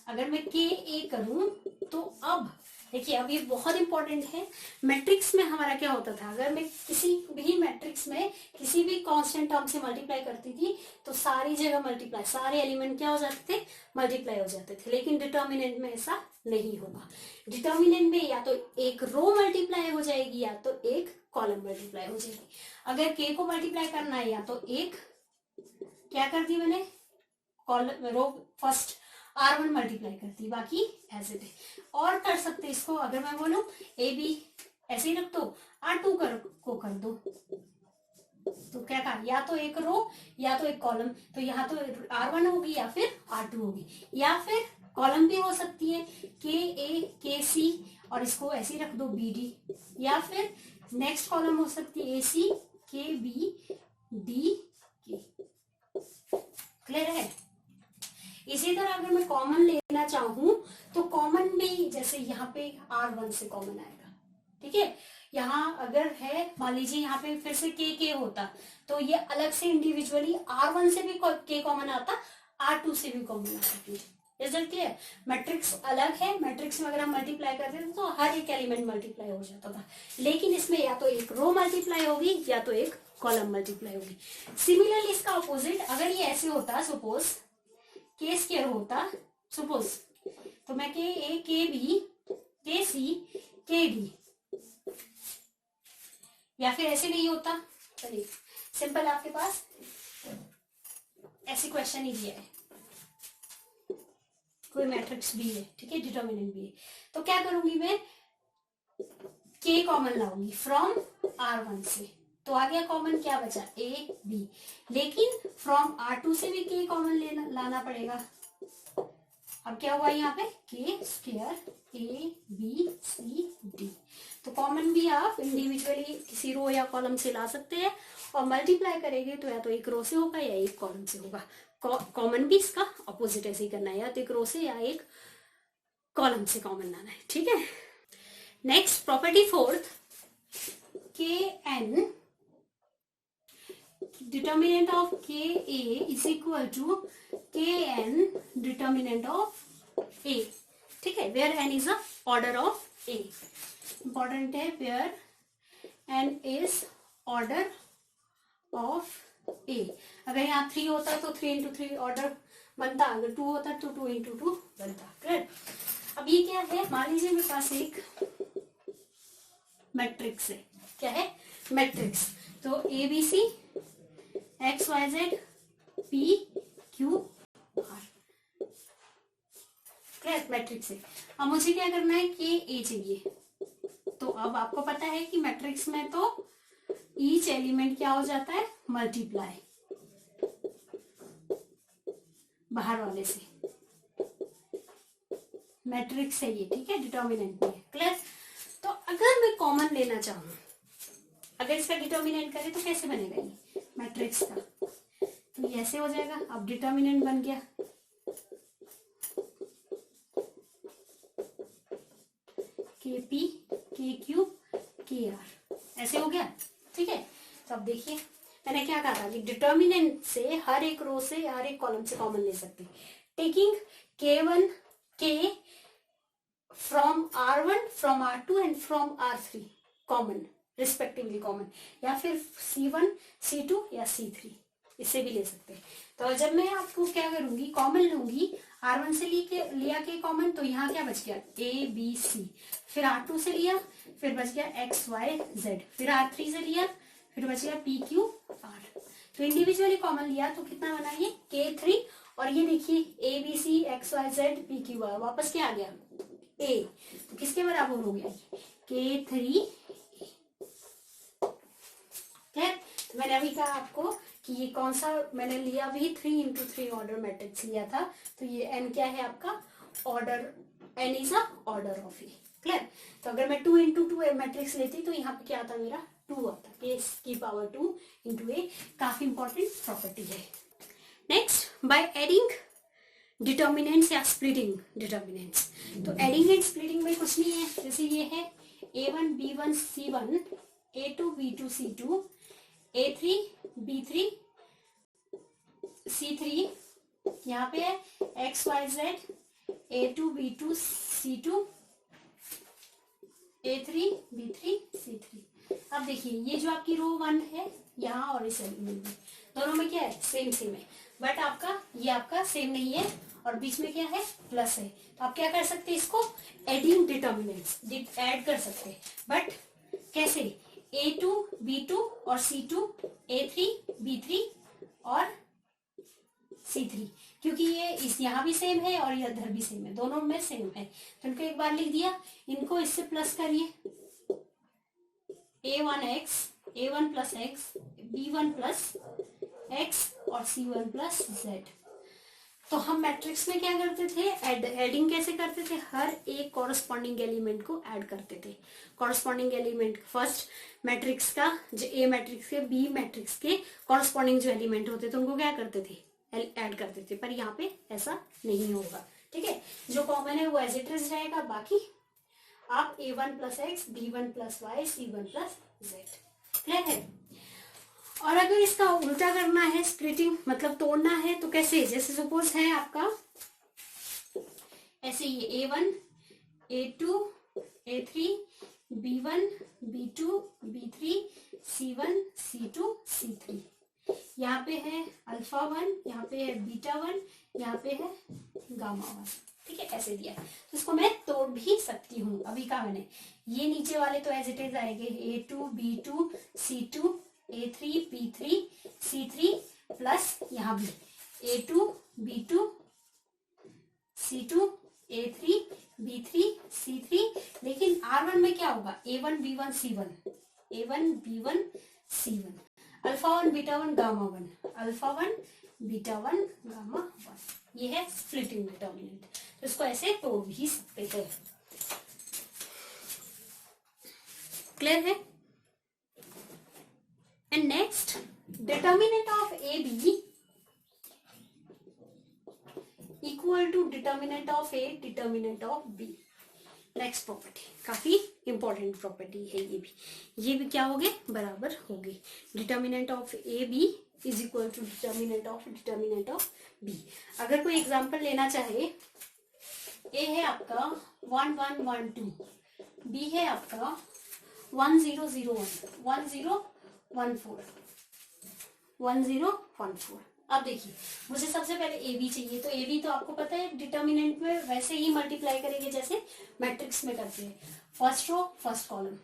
अगर मैं K A करूं तो अब देखिए, अब ये बहुत इंपॉर्टेंट है। मैट्रिक्स में हमारा क्या होता था, अगर मैं किसी भी मैट्रिक्स में किसी भी कांस्टेंट टर्म से मल्टीप्लाई करती थी तो सारी जगह मल्टीप्लाई, सारे एलिमेंट क्या हो जाते थे मल्टीप्लाई हो जाते थे। लेकिन डिटर्मिनेंट में ऐसा नहीं होगा। डिटर्मिनेंट में या तो एक रो मल्टीप्लाई हो जाएगी या तो एक कॉलम मल्टीप्लाई हो जाएगी। अगर K को मल्टीप्लाई करना है या तो एक क्या कर दी मैंने column row first R1 multiply करती, बाकी ऐसे थे। और कर सकते इसको, अगर मैं बोलूं ए बी ऐसे ही रख दो, R2 को कर दो, तो क्या कहा, या तो एक रो या तो एक कॉलम, तो यहाँ तो R1 होगी या फिर R2 होगी, या फिर कॉलम भी हो सकती है KA KC और इसको ऐसे ही रख दो BD, या फिर नेक्स्ट कॉलम हो सकती है AC KB DK। क्लियर है? इसी तरह अगर मैं कॉमन लेना चाहूं तो कॉमन भी, जैसे यहाँ पे R1 से कॉमन आएगा, ठीक है। यहाँ अगर है मान लीजिए यहाँ पे फिर से K होता तो ये अलग से इंडिविजुअली R1 से भी K कॉमन आता, R2 से भी कॉमन आता। रिजल्ट क्या है, मैट्रिक्स अलग है, मैट्रिक्स में अगर हम मल्टीप्लाई करते थे तो हर एक एलिमेंट मल्टीप्लाई हो जाता था, लेकिन इसमें या तो एक रो मल्टीप्लाई होगी या तो एक कॉलम मल्टीप्लाई होगी। सिमिलरली इसका ऑपोजिट, अगर ये ऐसे होता, सपोज K स्क्वायर होता, सपोज, तो मैं KA KB KC KD, या फिर ऐसे नहीं होता, चलिए सिंपल आपके पास ऐसे क्वेश्चन ही दिया है, कोई मैट्रिक्स भी है, ठीक है, डिटर्मिनेंट भी है, तो क्या करूंगी मैं K कॉमन लाऊंगी फ्रॉम R1 से, तो आ गया कॉमन, क्या बचा A B, लेकिन फ्रॉम R2 से भी K कॉमन लाना पड़ेगा। अब क्या हुआ यहाँ पे K square A B C D, तो कॉमन भी आप इंडिविजुअली किसी रो या कॉलम से ला सकते हैं, और मल्टीप्लाई करेंगे तो या तो एक रो से होगा या एक कॉलम से होगा। कॉमन भी इसका ऑपोजिट ऐसे ही करना है, या तो एक रो से या एक कॉलम से कॉमन लाना है, ठीक है। Next property fourth, Kn determinant of Ka is equal to Kn determinant of A, ठीक है, where n is a order of A। important है where n is order of A। अगर यहाँ 3 होता तो 3 into 3 ऑर्डर बनता, अगर 2 होता तो 2 into 2 बनता। क्लियर? अब ये क्या है, मान लीजिए मेरे पास एक मैट्रिक्स है, क्या है मैट्रिक्स, तो ABC XYZ PQR, clear, matrix है। अब मुझे क्या करना है, KA चाहिए, तो अब आपको पता है कि मैट्रिक्स में तो ईच एलिमेंट क्या हो जाता है मल्टीप्लाई बाहर वाले से, मैट्रिक्स है ये, ठीक है, डिटर्मिनेंट में। क्लियर? तो अगर मैं कॉमन लेना चाहूं, अगर इसका डिटर्मिनेंट करें तो कैसे बनेगा ये मैट्रिक्स का, तो ये ऐसे हो जाएगा। अब डिटर्मिनेंट बन गया KP KQ KR, ऐसे हो गया, ठीक है। तो अब देखिए मैंने क्या कहा था कि डिटर्मिनेंट से हर एक रो से हर एक कॉलम से कॉमन ले सकते हैं, taking K1 K from R1 from R2 and from R3 common respectively common, या फिर C1 C2 या C3 इससे भी ले सकते हैं। तो जब मैं आपको क्या करूंगी, कॉमन लूंगी, R1 से लिया के कॉमन, तो यहाँ क्या बच गया ABC, फिर R2 से लिया, फिर बच गया XYZ, फिर R3 से लिया, फिर बच गया PQR। तो इंडिविजुअली कॉमन लिया तो कितना बना ये K3, और ये देखिए ABC XYZ PQR वापस क्या आ गया A, तो किसके बराबर हो गया K3। तो मैंने अभी कहा आपको कि ये कौन सा मैंने लिया, अभी 3x3 ऑर्डर मैट्रिक्स लिया था, तो ये n क्या है आपका order, n is a order of A. Clear. तो अगर मैं 2x2 मैट्रिक्स लेती तो यहाँ पे क्या आता मेरा 2 आता, k की पावर 2 इंटू ए। काफी इंपॉर्टेंट प्रॉपर्टी है। नेक्स्ट, बाय एडिंग डिटर्मिनेंट्स या स्प्लिटिंग डिटर्मिनेंट्स। तो एडिंग एंड स्प्लिटिंग में कुछ नहीं है, जैसे ये है A1 B1 C1 A2 B2 C2 A3 B3 C3, यहाँ पे है XYZ A2 B2 C2 A3 B3 C3। अब देखिए ये जो आपकी रो 1 है यहाँ और इस एलिमेंट में, दोनों में क्या है सेम सेम है, बट आपका सेम नहीं है और बीच में क्या है प्लस है। तो आप क्या कर सकते हैं, इसको एडिंग डिटर्मिनेंट्स ऐड कर सकते हैं, बट कैसे A2 B2 और C2 A3 B3 और C3, क्योंकि ये इस यहाँ भी सेम है और ये इधर भी सेम है, दोनों में सेम है, तो इनको एक बार लिख दिया। इनको इससे प्लस करिए, A1 plus X B1 plus X और C1 प्लस Z। तो हम मैट्रिक्स में क्या करते थे, एडिंग कैसे करते थे, हर एक कॉरस्पॉन्डिंग एलिमेंट को ऐड करते थे। कॉरस्पॉन्डिंग एलिमेंट फर्स्ट मैट्रिक्स का, जो ए मैट्रिक्स के बी मैट्रिक्स के कॉरस्पॉन्डिंग जो एलिमेंट होते थे उनको क्या करते थे ऐड करते थे, पर यहाँ पे ऐसा नहीं होगा। ठीक है, जो कॉमन है वो एज इट इज रहेगा, बाकी आप A1 plus X B1 plus Y C1 plus Z। Clear है। और अगर इसका उल्टा करना है, स्प्लिटिंग मतलब तोड़ना है, तो कैसे, जैसे सपोज है आपका ऐसे ये A1 A2 A3 B1 B2 B3 C1 C2 C3, यहाँ पे है अल्फा 1, यहाँ पे है बीटा 1, यहाँ पे है गामा 1। ठीक है, ऐसे दिया है, तो इसको मैं तोड़ भी सकती हूँ। अभी कहा मैंने, ये नीचे वाले तो एज इट इज आएंगे A2 B2 C2 A3 B3 C3 plus यहाँ भी A2 B2 C2 A3 B3 C3, लेकिन R1 में क्या होगा A1 B1 C1 A1 B1 C1 alpha 1 beta 1 gamma 1 alpha 1 beta 1 gamma 1, ये है स्प्लिटिंग डिटर्मिनेंट। तो इसको ऐसे तोड़ भी सकते हैं। क्लियर है। And next, determinant of AB equal to determinant of A determinant of B। Next property काफी इंपॉर्टेंट प्रॉपर्टी है, ये भी क्या हो गए बराबर हो गए। Determinant of A B is equal to determinant of B. अगर कोई एग्जांपल लेना चाहे, ए है आपका 1 1 1 2, बी है आपका 1 0 0 1 1 0 1 4 1 0 1 4। अब देखिए, मुझे सबसे पहले ए बी चाहिए, तो ए बी तो आपको पता है डिटर्मिनेंट में वैसे ही मल्टीप्लाई करेंगे जैसे मैट्रिक्स में करते हैं। First row first column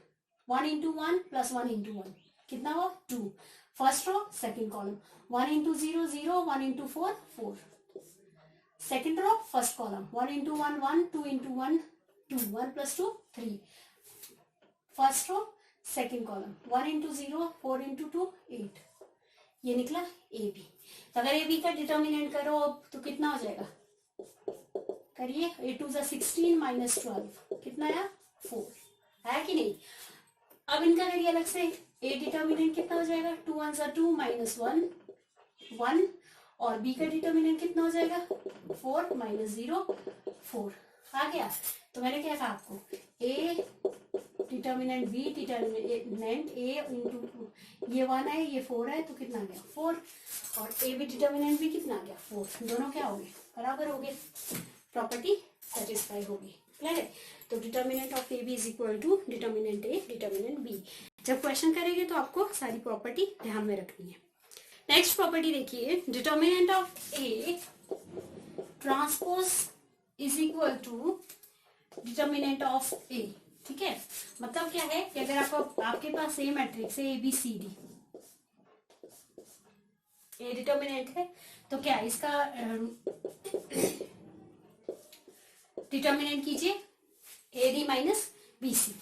1 into 1 plus 1 into 1 कितना हुआ 2। First row second column 1 into 0 0 1 into 4 4। Second row first column 1 into 1 1 2 into 1 2 1 plus 2 3। First row second column 1 into 0 4 into 2 8। ये निकला ए बी। तो अगर ए बी का डिटर्मिनेंट करो तो कितना हो जाएगा, करिए, 8 2 16 माइनस 12 कितना आया 4, है कि नहीं। अब इनका करिए अलग से, ए डिटर्मिनेंट कितना हो जाएगा 2 1 2 माइनस 1 1, और बी का डिटर्मिनेंट कितना हो जाएगा 4 माइनस 0 4। आ गया। तो मैंने क्या कहा आपको, A determinant B determinant A into, ये 1 है ये 4 है, तो कितना आ गया 4, और ए बी डिटर्मिनेंट भी कितना आ गया 4, दोनों क्या हो गए बराबर हो गए, प्रॉपर्टी सेटिस्फाई होगी। क्लियर है। तो determinant of A B is equal to determinant A determinant B. जब क्वेश्चन करेंगे तो आपको सारी प्रॉपर्टी ध्यान में रखनी है। नेक्स्ट प्रॉपर्टी देखिए, determinant of A transpose is equal to determinant of A. ठीक है, मतलब क्या है कि अगर आपके पास ए मैट्रिक्स है a B c d, A determinant है, तो क्या इसका डिटर्मिनेंट कीजिए a d minus b c,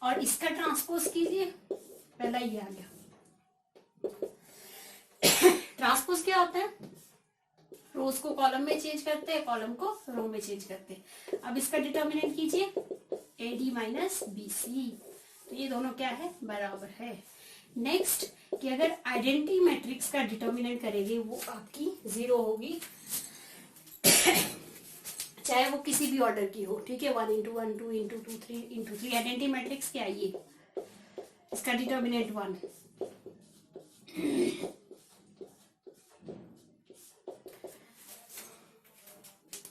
और इसका ट्रांसपोज कीजिए, पहला ये आ गया। ट्रांसपोज क्या होता है, रोज को कॉलम में चेंज करते हैं, कॉलम को रो में चेंज करते हैं। अब इसका डिटर्मिनेंट कीजिए a d minus b c, तो ये दोनों क्या है बराबर है। नेक्स्ट कि अगर आइडेंटिटी मैट्रिक्स का डिटर्मिनेंट करेंगे वो आपकी 0 होगी, चाहे वो किसी भी ऑर्डर की हो। ठीक है, 1 into 1 2 into 2 3 into 3, identity matrix क्या है ये, इसका डिटर्मिनेंट 1।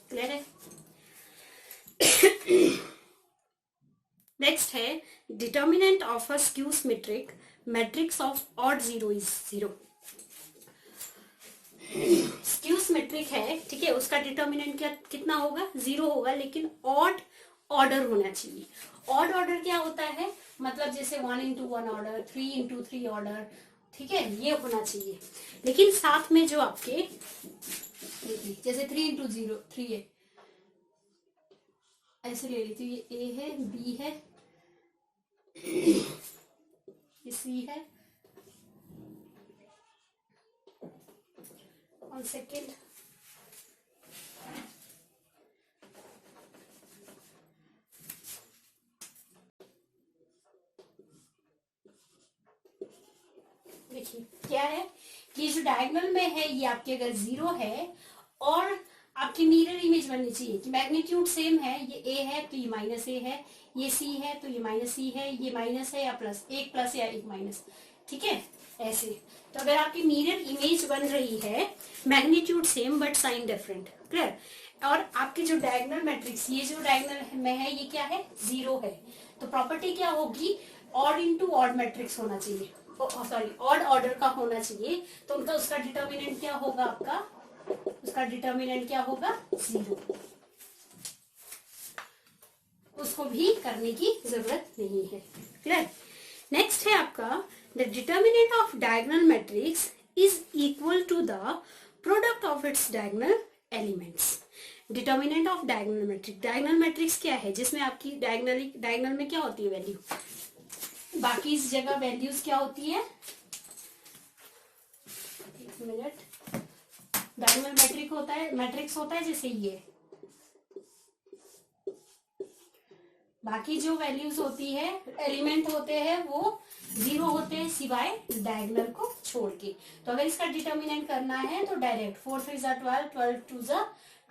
क्लियर है। नेक्स्ट है determinant of a skew symmetric matrix of odd 0 is 0। Skew symmetric है, ठीक है, उसका डिटर्मिनेंट क्या कितना होगा 0 होगा, लेकिन ऑड ऑर्डर होना चाहिए। ऑड ऑर्डर क्या होता है, मतलब जैसे 1 इंटू 1 ऑर्डर, 3 इंटू 3 ऑर्डर, ठीक है, ये होना चाहिए। लेकिन साथ में जो आपके जैसे 3 इंटू 0 3 है, ऐसे ले लीजिए, ये ए है, बी है, ये सी है, और सेकेंड देखिए क्या है कि जो डायगोनल में है ये आपके अगर 0 है, और आपकी मिरर इमेज बननी चाहिए कि मैग्नीट्यूड सेम है, ये ए है तो ये माइनस ए है, ये सी है तो ये माइनस सी है, ये माइनस है या प्लस, एक प्लस या एक माइनस, ठीक है ऐसे। तो अगर आपकी मिरर इमेज बन रही है, magnitude same but sign different, clear. और आपकी जो डायगोनल मैट्रिक्स, ये जो डायगोनल में है ये क्या है 0 है, तो प्रॉपर्टी क्या होगी, ऑड इंटू ऑड मैट्रिक्स होना चाहिए, सॉरी ऑड ऑर्डर का होना चाहिए। तो उनका उसका डिटर्मिनेंट क्या होगा, आपका उसका डिटर्मिनेंट क्या होगा 0। उसको भी करने की जरूरत नहीं है, क्लियर। नेक्स्ट है आपका the determinant of diagonal matrix is equal to the product of its diagonal elements. Determinant of diagonal matrix, diagonal matrix क्या है, जिसमें आपकी डायगोनल में क्या होती है वैल्यू, बाकी इस जगह वैल्यूज क्या होती है, एक मिनट, डायगोनल मैट्रिक्स होता है जैसे ये, बाकी जो वैल्यूज होती है एलिमेंट होते हैं वो 0 होते हैं सिवाय डायगोनल को छोड़ के। तो अगर इसका डिटर्मिनेंट करना है तो डायरेक्ट 4 3 12 12 2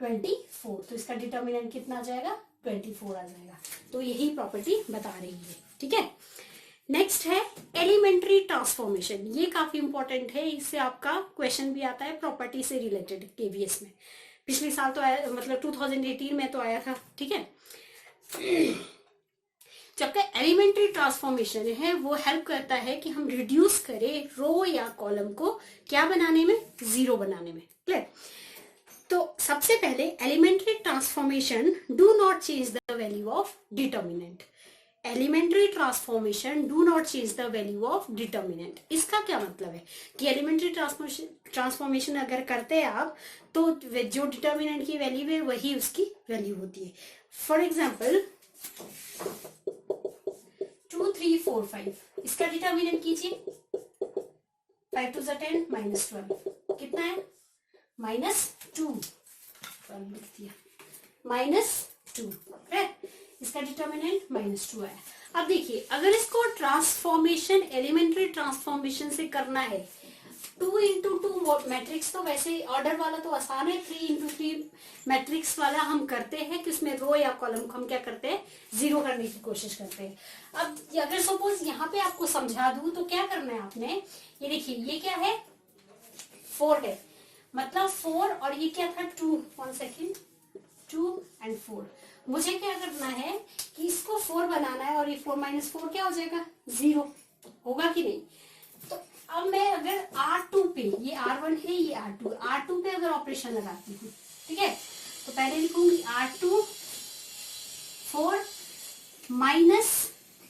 24, तो इसका डिटर्मिनेंट कितना आ जाएगा 24 आ जाएगा। तो यही प्रॉपर्टी बता रही है, ठीक है। नेक्स्ट है एलिमेंट्री ट्रांसफॉर्मेशन, ये काफी इंपॉर्टेंट है, इससे आपका क्वेश्चन भी आता है प्रॉपर्टी से रिलेटेड केवीएस में। पिछले साल तो आया, मतलब 2018 में तो आया था, ठीक है। जबकि एलिमेंट्री ट्रांसफॉर्मेशन है वो हेल्प करता है कि हम रिड्यूस करें रो या कॉलम को क्या बनाने में, 0 बनाने में, क्लियर। तो सबसे पहले elementary transformation do not change the value of determinant. Elementary transformation do not change the value of determinant. इसका क्या मतलब है कि एलिमेंट्री ट्रांसफॉर्मेशन अगर करते हैं आप, तो जो डिटर्मिनेंट की वैल्यू है वही उसकी वैल्यू होती है। फॉर एग्जाम्पल 2 3 4 5, इसका डिटर्मिनेंट कीजिए, 5 2 10 -12 कितना है -2, -2 है, इसका डिटर्मिनेंट -2 है। अब देखिए अगर इसको ट्रांसफॉर्मेशन एलिमेंट्री ट्रांसफॉर्मेशन से करना है 2 into 2 मैट्रिक्स तो वैसे ऑर्डर वाला तो आसान है, 3 into 3 मैट्रिक्स वाला हम करते हैं कि उसमें रो या कॉलम को हम क्या करते हैं, जीरो करने की कोशिश करते हैं। अब अगर सपोज यहाँ पे आपको समझा दूं तो क्या करना है आपने, ये देखिए ये क्या है, 4 है, मतलब 4 और ये क्या था 2, 1 सेकेंड, 2 and 4। मुझे क्या करना है कि इसको 4 बनाना है और ये 4 - 4 क्या हो जाएगा, 0 होगा कि नहीं। तो अब मैं अगर R2 पे, ये R1 है ये R2 पे अगर ऑपरेशन लगाती हूँ, ठीक है, तो पहले लिखूंगी R2 4 माइनस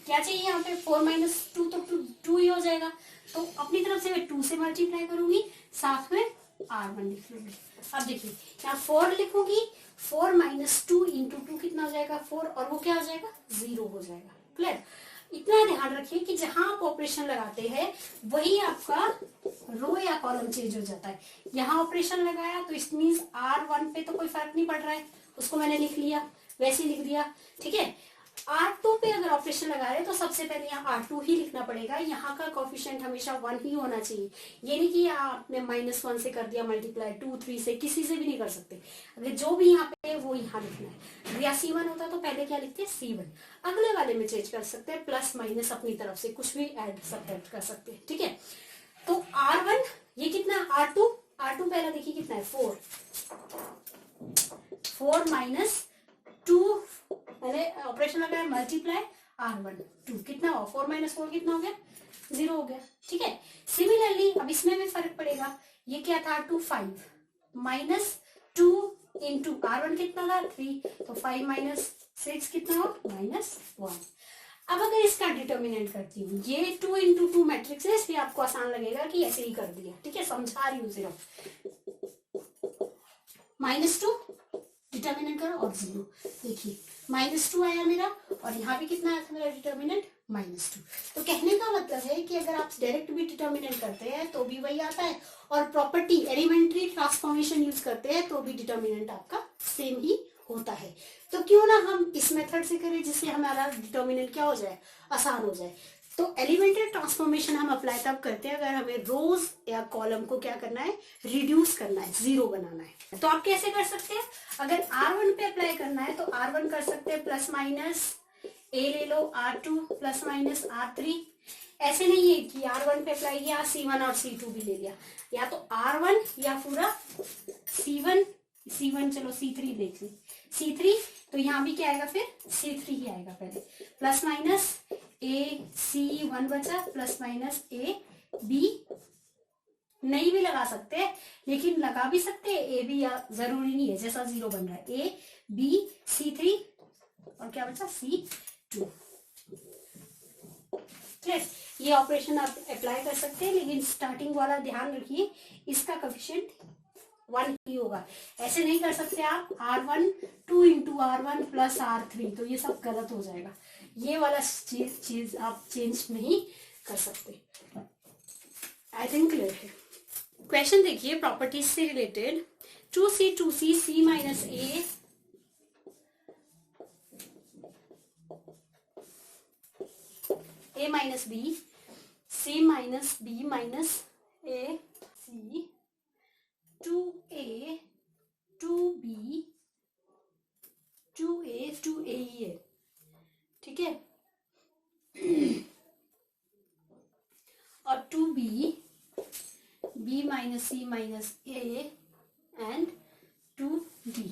क्या चाहिए यहाँ पे, 4 - 2 तो 2 ही हो जाएगा, तो अपनी तरफ से मैं 2 से मल्टीप्लाई करूंगी, साथ में R1 लिख लूंगी। अब देखिए यहाँ 4 लिखूंगी, 4 - 2 into 2 कितना हो जाएगा 4, और वो क्या हो जाएगा 0 हो जाएगा। क्लियर। इतना ध्यान रखिए कि जहां आप ऑपरेशन लगाते हैं वही आपका रो या कॉलम चेंज हो जाता है। यहाँ ऑपरेशन लगाया तो इट मींस R1 पे तो कोई फर्क नहीं पड़ रहा है, उसको मैंने लिख लिया, वैसे लिख दिया, ठीक है। R2 पे अगर ऑपरेशन लगा रहे हैं तो सबसे पहले यहाँ R2 ही लिखना पड़ेगा, यहाँ का कोफिशिएंट हमेशा 1 ही होना चाहिए। ये नहीं कि आपने -1 से कर दिया मल्टीप्लाई, 2, 3 से, किसी से भी नहीं कर सकते। अगर जो भी यहाँ पे है वो यहाँ लिखना है। या C1 होता तो पहले क्या लिखते हैं C1, अगले वाले में चेंज कर सकते हैं, प्लस माइनस अपनी तरफ से कुछ भी एड सब्ट्रैक्ट कर सकते हैं, ठीक है। तो R1 ये कितना, R2 पहला देखिए कितना है 4 - 2, मैंने ऑपरेशन लगाया मल्टीप्लाई R1 2 कितना हुआ, 4 - 4 कितना हो गया 0 हो गया, ठीक है। सिमिलरली अब इसमें भी फर्क पड़ेगा, ये क्या था R2 5 -2 into R1 कितना था 3, तो 5 - 6 कितना हो -1। अब अगर इसका डिटर्मिनेंट करती हूँ, ये 2 into 2 मैट्रिक्स है, इसलिए आपको आसान लगेगा कि ऐसे ही कर दिया, ठीक है, समझा रही हूँ सिर्फ। -2 डिटर्मिनेंट करो और 0, देखिए -2 आया मेरा, और यहाँ भी कितना आया था मेरा डिटर्मिनेंट -2। तो कहने का मतलब है कि अगर आप डायरेक्ट भी डिटर्मिनेंट करते हैं तो भी वही आता है, और प्रॉपर्टी एलिमेंट्री ट्रांसफॉर्मेशन यूज करते हैं तो भी डिटर्मिनेंट आपका सेम ही होता है। तो क्यों ना हम इस मेथड से करें जिससे हमारा डिटर्मिनेंट क्या हो जाए, आसान हो जाए। तो एलिमेंट्री ट्रांसफॉर्मेशन हम अप्लाई तब करते हैं अगर हमें रोज या कॉलम को क्या करना है, रिड्यूस करना है, 0 बनाना है। तो आप कैसे कर सकते हैं, अगर R1 पे अप्लाई करना है तो R1 कर सकते हैं प्लस माइनस A ले लो, R2 प्लस माइनस R3। ऐसे नहीं है कि R1 पे अप्लाई किया C1 और C2 भी ले लिया, या तो R1 या पूरा C1 चलो C3 देख ली, C3 तो यहाँ भी क्या आएगा, फिर C3 ही आएगा पहले, प्लस माइनस AC1 बचा, प्लस माइनस AB नहीं भी लगा सकते हैं, लेकिन लगा भी सकते हैं AB, या जरूरी नहीं है, जैसा 0 बन रहा है AB C3 और क्या बचा C2। क्लियर। ये ऑपरेशन आप अप्लाई कर सकते हैं, लेकिन स्टार्टिंग वाला ध्यान रखिए, इसका कोएफिशिएंट 1 ही होगा। ऐसे नहीं कर सकते आप R1 2 into R1 plus R3, तो ये सब गलत हो जाएगा, ये वाला चीज आप चेंज नहीं कर सकते। आई थिंक क्लियर है। क्वेश्चन देखिए प्रॉपर्टीज से related, 2C 2C C minus A A minus B C minus B minus A C 2A 2B 2A 2A ही है, ठीक है, और 2B B minus C minus A and 2D।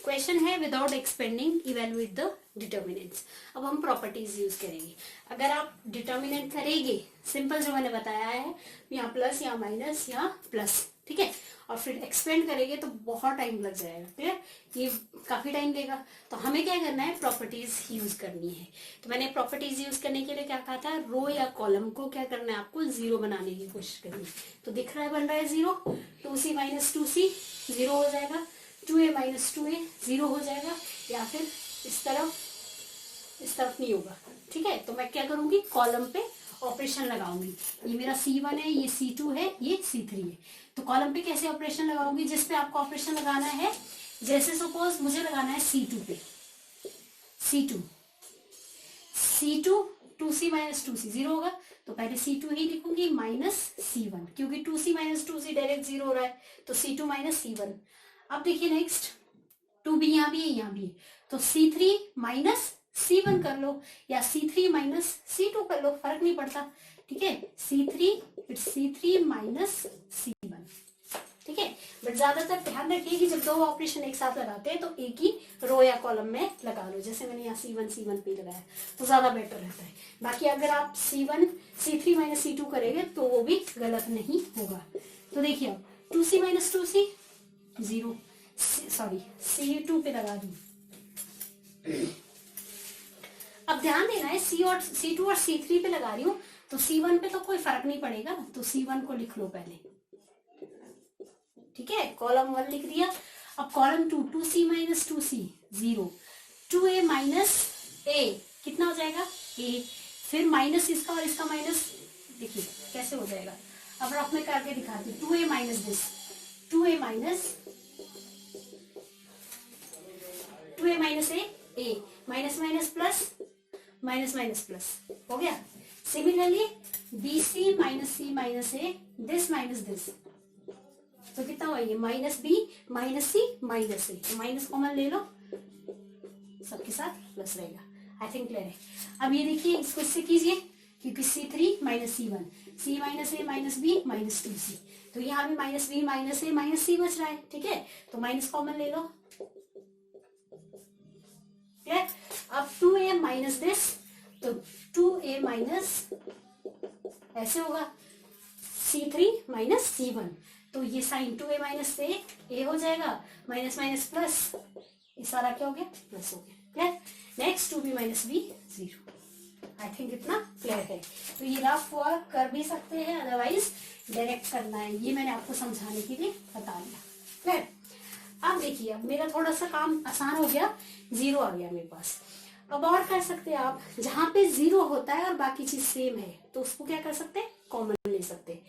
Question है without expanding evaluate the determinants. अब हम properties use करेंगे। अगर आप डिटर्मिनेंट करेंगे सिंपल जो मैंने बताया है, यहाँ प्लस या माइनस या प्लस, ठीक है, और फिर एक्सपेंड करेंगे तो बहुत टाइम लग जाएगा, ठीक है, ये काफी टाइम लेगा। तो हमें क्या करना है, प्रॉपर्टीज यूज करनी है। तो मैंने प्रॉपर्टीज यूज करने के लिए क्या कहा था, रो या कॉलम को क्या करना है, आपको 0 बनाने की कोशिश करनी है। तो दिख रहा है बन रहा है 0, 2C minus 2C 0 हो जाएगा, 2A minus 2A 0 हो जाएगा, या फिर इस तरफ नहीं होगा, ठीक है। तो मैं क्या करूंगी, कॉलम पे ऑपरेशन लगाऊंगी। ये मेरा C1 है, ये C2 है, ये C3 है। तो कॉलम पे कैसे ऑपरेशन लगाऊंगी, जिस पे आपको ऑपरेशन लगाना है, जैसे सपोज मुझे लगाना है C2 पे, C2 2c माइनस 2c 0 होगा, तो पहले c2 ही लिखूंगी माइनस c1, क्योंकि 2c माइनस 2c डायरेक्ट 0 हो रहा है, तो c2 माइनस c1। अब देखिए नेक्स्ट 2b यहाँ भी है, यहाँ भी है, तो c3 माइनस c1 कर लो, या c3 माइनस c2 कर लो, फर्क नहीं पड़ता, ठीक है। c3 माइनस c1, ठीक है। बट ज्यादातर ध्यान रखिए कि जब दो ऑपरेशन एक साथ लगाते हैं तो एक ही रो या कॉलम में लगा लो, जैसे मैंने यहाँ c1 पे लगाया, तो ज्यादा बेटर रहता है। बाकी अगर आप c3 माइनस c2 करेंगे तो वो भी गलत नहीं होगा। तो देखिए अब 2c minus 2c 0, sorry c2 पे लगा दी। अब ध्यान देना है c2 और c3 पे लगा रही हूँ, तो c1 पे तो कोई फर्क नहीं पड़ेगा, तो c1 को लिख लो पहले, ठीक है। कॉलम 1 लिख दिया। अब column 2 2c minus 2c 0, 2a minus a कितना हो जाएगा a, फिर माइनस इसका और इसका माइनस, देखिए कैसे हो जाएगा। अब रफ में करके दिखाती हूँ, 2a minus this, 2a minus a minus minus plus minus minus plus हो गया। Similarly bc minus c minus a, this minus this, तो कितना हुआ ये माइनस बी माइनस सी माइनस ए, तो माइनस कॉमन ले लो, सबके साथ प्लस रहेगा। आई थिंक क्लियर है। अब ये देखिए इसको इससे कीजिए, क्योंकि c3 minus c1, c minus A minus B minus 2c, तो यहाँ भी minus B minus A minus C बच रहा है, ठीक है। तो माइनस कॉमन ले लो, क्लियर। अब 2a माइनस दिस, तो 2a माइनस ऐसे होगा c3 माइनस c1, तो ये साइन 2a माइनस से a हो जाएगा, माइनस माइनस प्लस, ये सारा क्या हो गया प्लस हो गया, clear. Next 2b minus b 0। I think इतना क्लियर है। तो ये रफ वर्क कर भी सकते हैं, अदरवाइज डायरेक्ट करना है, ये मैंने आपको समझाने के लिए बता दिया, क्लियर। अब देखिए अब मेरा थोड़ा सा काम आसान हो गया, 0 आ गया मेरे पास। अब और कर सकते हैं आप, जहां पे 0 होता है और बाकी चीज सेम है, तो उसको क्या कर सकते हैं, कॉमन ले सकते हैं।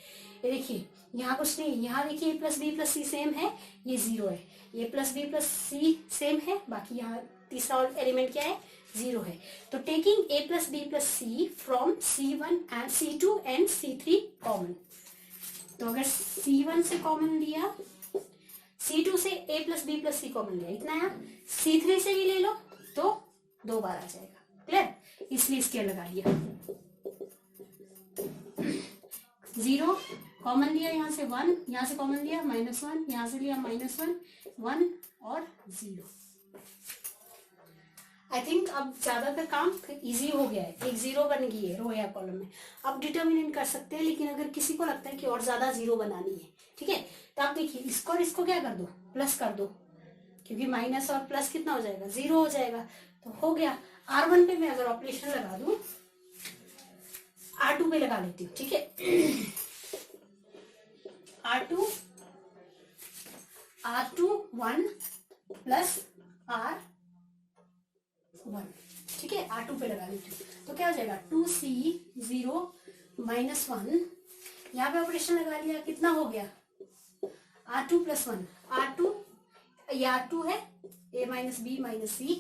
ये देखिए यहाँ कुछ नहीं, यहाँ देखिए a plus b plus c same है, ये 0 है, ये plus b plus c same है, बाकी यहाँ तीसरा एलिमेंट क्या है 0 है। तो taking a plus b plus c from c1 and c2 and c3 common, तो अगर c1 से कॉमन लिया, c2 से a plus b plus c common लिया, इतना है। c3 से भी ले लो तो 2 बार आ जाएगा, क्लियर, इसलिए इसके लगा लिया। 0 कॉमन लिया, यहाँ से 1, यहाँ से कॉमन लिया -1, यहाँ से लिया -1, 1 और 0। आई थिंक अब ज्यादातर काम इजी हो गया है, एक 0 बन गई है रो या कॉलम में। अब डिटर्मिनेंट कर सकते हैं, लेकिन अगर किसी को लगता है कि और ज्यादा 0 बनानी है, ठीक है, तो आप देखिए इसको और इसको क्या कर दो, प्लस कर दो, क्योंकि माइनस और प्लस कितना हो जाएगा 0 हो जाएगा, तो हो गया। R1 पे मैं अगर ऑपरेशन लगा दूं, R2 पे लगा लेती हूँ, ठीक है। R2 1 प्लस R1, ठीक है, R2 पे लगा लेती हूँ, तो क्या हो जाएगा 2c 0 -1, यहाँ पे ऑपरेशन लगा लिया, कितना हो गया R2 प्लस 1, R2 ये R2 है, a minus B minus c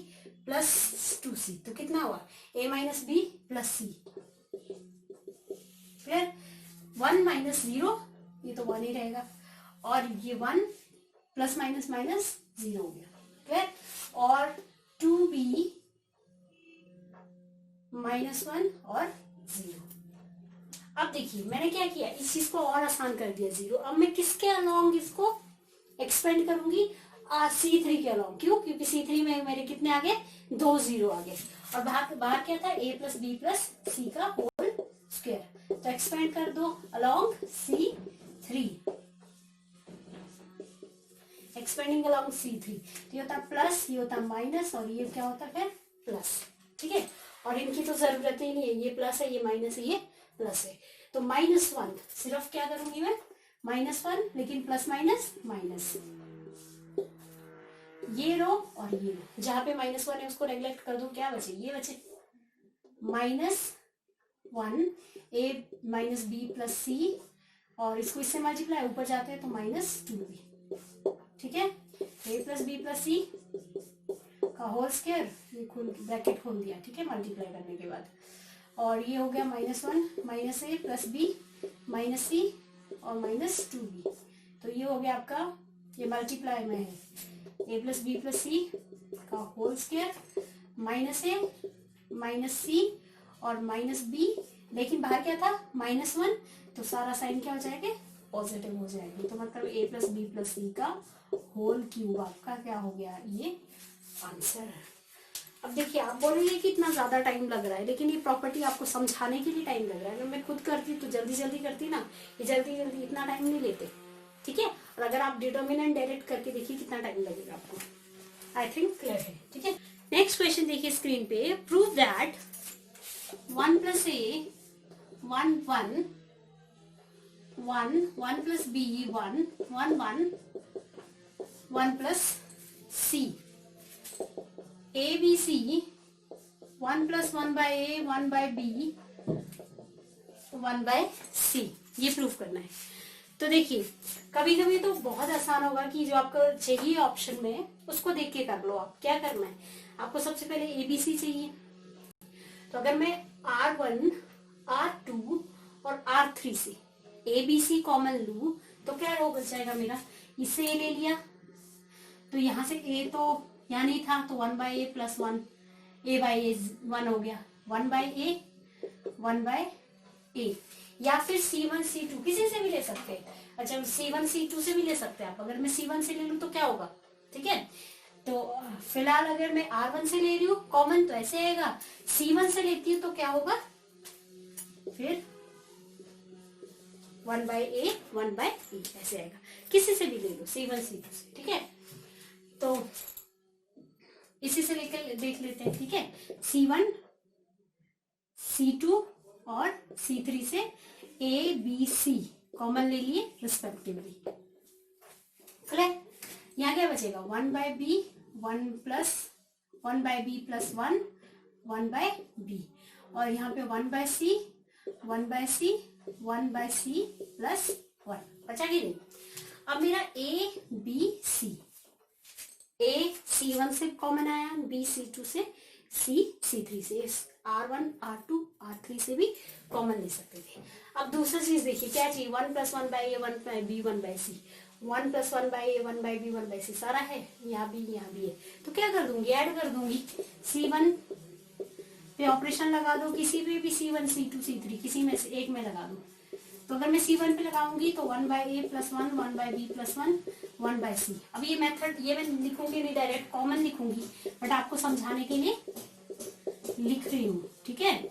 plus 2c, तो कितना हुआ a minus b plus c, clear. 1 minus 0, ये तो 1 ही रहेगा, और ये 1 प्लस माइनस माइनस 0 हो गया, क्लियर। और 2b -1 और 0। अब देखिए मैंने क्या किया, इस चीज को और आसान कर दिया 0। अब मैं किसके अलोंग इसको एक्सपेंड करूंगी, c3 के अलोंग, क्यों, क्योंकि c3 में मेरे कितने आ गए 2 0 आ गए, और बाहर क्या था a प्लस बी प्लस सी का होल स्क्वायर, तो एक्सपेंड कर दो along c3, expanding along c3, तो ये होता प्लस, ये होता माइनस, और ये क्या होता फिर प्लस, ठीक है। और इनकी तो जरूरत ही नहीं है, ये प्लस है, ये माइनस है, ये प्लस है, तो -1 सिर्फ क्या करूंगी मैं -1, लेकिन प्लस माइनस माइनस, ये रो और ये रो, जहां पे -1 है उसको नेग्लेक्ट कर दो, क्या बचे, ये बचे -1 a माइनस बी प्लस सी, और इसको इससे मल्टीप्लाई ऊपर जाते हैं तो -2b, ठीक है। a प्लस बी प्लस सी का होल स्क्वायर, ये ब्रैकेट खोल दिया, ठीक है, मल्टीप्लाई करने के बाद। और ये हो गया -1 माइनस ए प्लस बी माइनस सी और -2b। तो ये हो गया आपका, ये मल्टीप्लाई में है a प्लस बी प्लस सी का whole square minus A minus सी और माइनस बी, लेकिन बाहर क्या था -1, तो सारा साइन क्या हो जाएगा, पॉजिटिव हो जाएगी। तो मतलब a प्लस बी प्लस सी का होल क्यूब आपका क्या हो गया, ये आंसर। अब देखिए आप बोलेंगे कि इतना ज्यादा टाइम लग रहा है, लेकिन ये प्रॉपर्टी आपको समझाने के लिए टाइम लग रहा है। अगर मैं खुद करती तो जल्दी जल्दी करती ना, ये जल्दी जल्दी इतना टाइम नहीं लेते, ठीक है। और अगर आप डिटर्मिनेंट डायरेक्ट करके देखिए कितना टाइम लगेगा आपको। आई थिंक क्लियर है, ठीक है। नेक्स्ट क्वेश्चन देखिए स्क्रीन पे, prove that 1 plus A 1 1 1 1 plus B 1 1 1 1 plus C A B C 1 plus 1 by A 1 by B 1 by C, ये प्रूव करना है। तो देखिए कभी कभी तो बहुत आसान होगा कि जो आपको चाहिए ऑप्शन में उसको देख के कर लो। आप क्या करना है, आपको सबसे पहले ए बी सी चाहिए। तो अगर मैं R1 R2 और R3 से ए बी सी कॉमन लू तो क्या रो बच जाएगा मेरा, इससे ए ले लिया तो यहां से ए तो यहाँ नहीं था, तो 1 by A plus 1 A bye A 1 हो गया, 1 बाय ए 1 बाय ए, या फिर C1 C2 किसी से भी ले सकते हैं। अच्छा C1 C2 से भी ले सकते हैं आप। अगर मैं C1 से ले लूं तो क्या होगा, ठीक है। तो फिलहाल अगर मैं R1 से ले रही हूँ कॉमन तो ऐसे आएगा, C1 से लेती हूँ तो क्या होगा, फिर 1 बाय ए 1 बाय ए ऐसे आएगा। किसी से भी ले लो C1 C2 से, ठीक है। तो इसी से लेकर देख लेते हैं, ठीक है। C1 C2 और C3 से A B C कॉमन ले लिए रिस्पेक्टिवली। क्लियर, यहाँ क्या बचेगा 1 by B 1 plus 1 by B plus 1 1 by b, और यहाँ पे 1 by C 1 by C 1 by C plus 1 बचा कि नहीं। अब मेरा A B C, A C1 से कॉमन आया, B C2 से, C C3 से, R1 R2 R3 से भी कॉमन ले सकते थे। अब दूसरा चीज देखिए क्या चाहिए, 1 plus 1 by A 1 by B 1 by C, 1 plus 1 by A 1 by B 1 by सी सारा है, यहाँ भी है। तो क्या कर दूंगी, ऐड कर दूंगी। C1 पे ऑपरेशन लगा दो, किसी पे भी C1 C2 C3 किसी में से एक में लगा दो। तो अगर मैं C1 पे लगाऊंगी तो 1 by A plus 1 1 by B plus 1 1 by C. अब ये मेथड ये मैं लिखूंगी नहीं, डायरेक्ट कॉमन लिखूंगी, बट आपको समझाने के लिए लिख रही हूँ, ठीक है।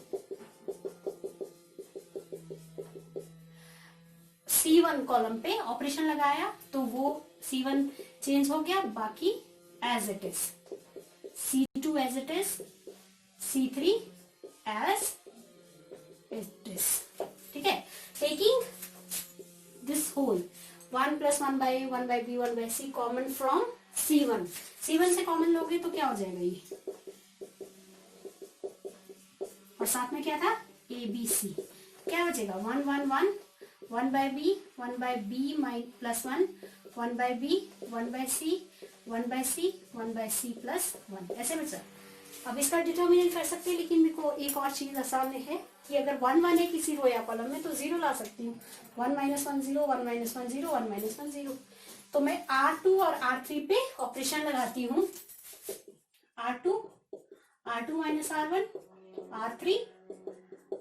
C1 कॉलम पे ऑपरेशन लगाया तो वो C1 चेंज हो गया, बाकी as it is, C2 as it is, C3 as it is, ठीक है। Taking this whole 1 plus 1 by 1 by B 1 by c common from C1, C1 से कॉमन लोगे तो क्या हो जाएगा ये, और साथ में क्या था ए बी सी, क्या बचेगा 1 1 1 1 by b minus plus 1 1 by B 1 by C 1 by C 1 by C plus 1 ऐसे बचा। अब इसका डिटर्मिनेंट कर सकते हैं, लेकिन मेरे को एक और चीज आसान है कि अगर 1 1 है किसी रो या कॉलम में तो 0 ला सकती हूँ, 1 माइनस 1 0 1 माइनस 1 0 1 माइनस 1 0। तो मैं R2 और R3 पे ऑपरेशन लगाती हूँ, R2 minus R1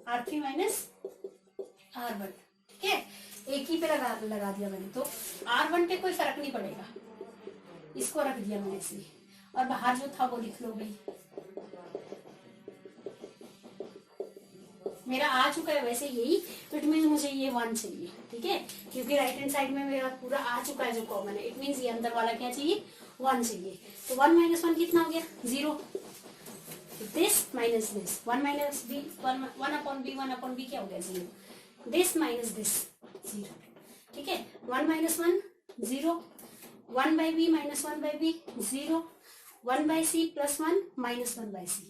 R3 minus R1, ठीक है। एक ही पे लगा दिया मैंने, तो R1 पे कोई फर्क नहीं पड़ेगा, इसको रख दिया मैंने ऐसे, और बाहर जो था वो लिख लो भाई। मेरा आ चुका है वैसे यही, तो इट मीन्स मुझे ये 1 चाहिए, ठीक है, क्योंकि राइट हैंड साइड में मेरा पूरा आ चुका है जो कॉमन है। इट मीन्स ये अंदर वाला क्या चाहिए 1 चाहिए। तो 1 माइनस 1 कितना हो गया 0, this minus this 1 minus b 1 upon b 1 upon b क्या हो गया 0, दिस माइनस दिस 0, ठीक है। 1 minus 1 0, 1 by B minus 1 by B 0, 1 by C plus 1 minus 1 by C,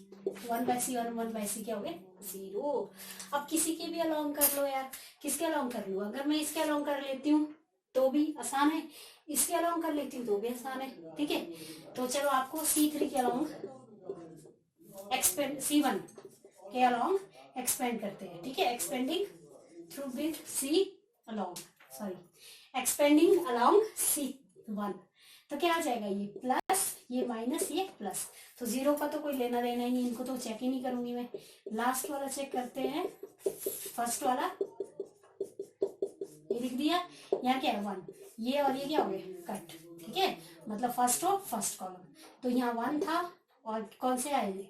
1 by C और 1 बाय सी क्या हो गया 0। अब किसी के भी अलोंग कर लो यार, किसके अलोंग कर लूँ, अगर मैं इसके अलोंग कर लेती हूँ तो भी आसान है, इसके अलोंग कर लेती हूँ तो भी आसान है, ठीक है। तो चलो आपको C3 के अलोंग C1 के अलोंग एक्सपेंड करते हैं, ठीक है, expanding through with c along, sorry expanding along c one, तो क्या आ जाएगा, ये प्लस ये माइनस ये प्लस, तो जीरो का तो कोई लेना देना ही नहीं, इनको तो चेक ही नहीं करूंगी मैं। लास्ट वाला चेक करते हैं, फर्स्ट वाला ये लिख दिया, यहाँ क्या है 1, ये और ये क्या हो गया कट, ठीक है, मतलब फर्स्ट रो फर्स्ट कॉलम, तो यहाँ 1 था और कौन से आए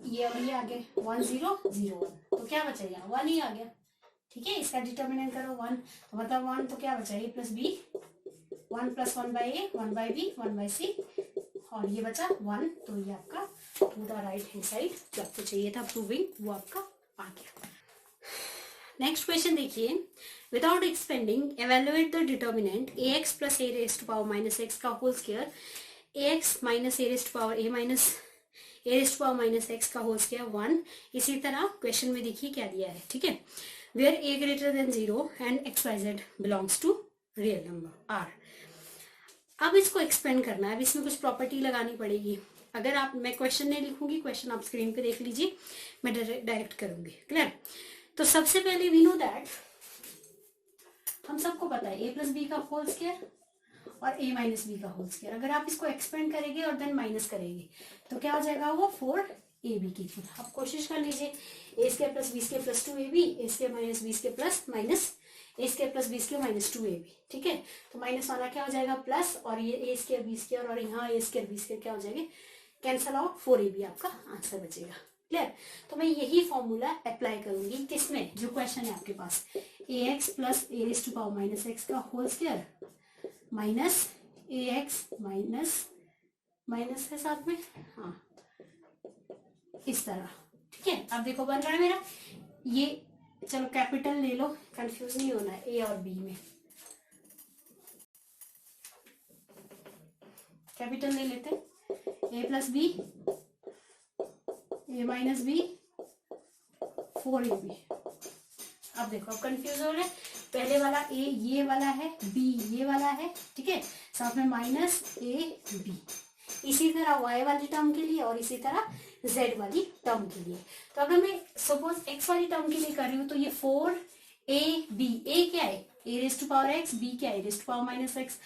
ये और ये आगे 1 0 0 1, तो क्या बचा, यहाँ 1 ही आ गया, ठीक है, इसका डिटर्मिनेंट करो 1, तो मतलब 1, तो क्या बचा, A plus B, 1 plus 1 by A 1 by B 1 by C, और ये बचा 1, तो ये आपका पूरा राइट हैंड साइड जो आपको चाहिए था प्रूविंग वो आपका आ गया। नेक्स्ट क्वेश्चन देखिए, without expanding evaluate the determinant A X plus A raised to power minus X का whole square, A X minus A raised to power A minus A raised to power minus X का whole square 1। इसी तरह question में देखिए क्या दिया है, ठीक है, where a greater than 0 and x y z belongs to real number R. अब इसको एक्सपेंड करना है, अब इसमें कुछ प्रॉपर्टी लगानी पड़ेगी। अगर आप, मैं क्वेश्चन नहीं लिखूंगी, क्वेश्चन आप स्क्रीन पे देख लीजिए, मैं डायरेक्ट करूंगी, क्लियर। तो सबसे पहले वी नो दैट, हम सबको पता है ए प्लस बी का होल स्क्वायर और ए माइनस बी का होल स्क्वायर, अगर आप इसको एक्सपेंड करेंगे और देन माइनस करेंगे तो क्या हो जाएगा, वो 4 ए बी की। आप कोशिश कर लीजिए, A square plus B square plus 2 A B, A square minus B square plus minus A square plus B square minus 2 A B, ठीक है, तो माइनस वाला क्या हो जाएगा प्लस, और ये ए स्क्वायर बी स्क्वायर और यहाँ ए स्क्वायर बी स्क्वायर क्या हो जाएंगे, कैंसल आउट, 4 ए बी आपका आंसर बचेगा, क्लियर। तो मैं यही फॉर्मूला अप्लाई करूंगी किसमें, जो क्वेश्चन है आपके पास, A X plus A raise to power minus X का whole square minus A X minus minus है साथ में, हाँ इस तरह, ठीक है। अब देखो बन रहा है मेरा ये, चलो कैपिटल ले लो, कंफ्यूज नहीं होना है ए और बी में, कैपिटल ले लेते हैं, A plus B A minus B 4 A B. अब देखो, अब कंफ्यूज हो रहे हैं, पहले वाला ए ये वाला है, बी ये वाला है, ठीक है, साथ में माइनस ए बी, इसी तरह y वाली टर्म के लिए और इसी तरह z वाली टर्म के लिए। तो अगर मैं सपोज x वाली टर्म के लिए कर रही हूँ तो ये 4 ए बी, ए क्या है A raise to power x, B क्या है raise to power minus x,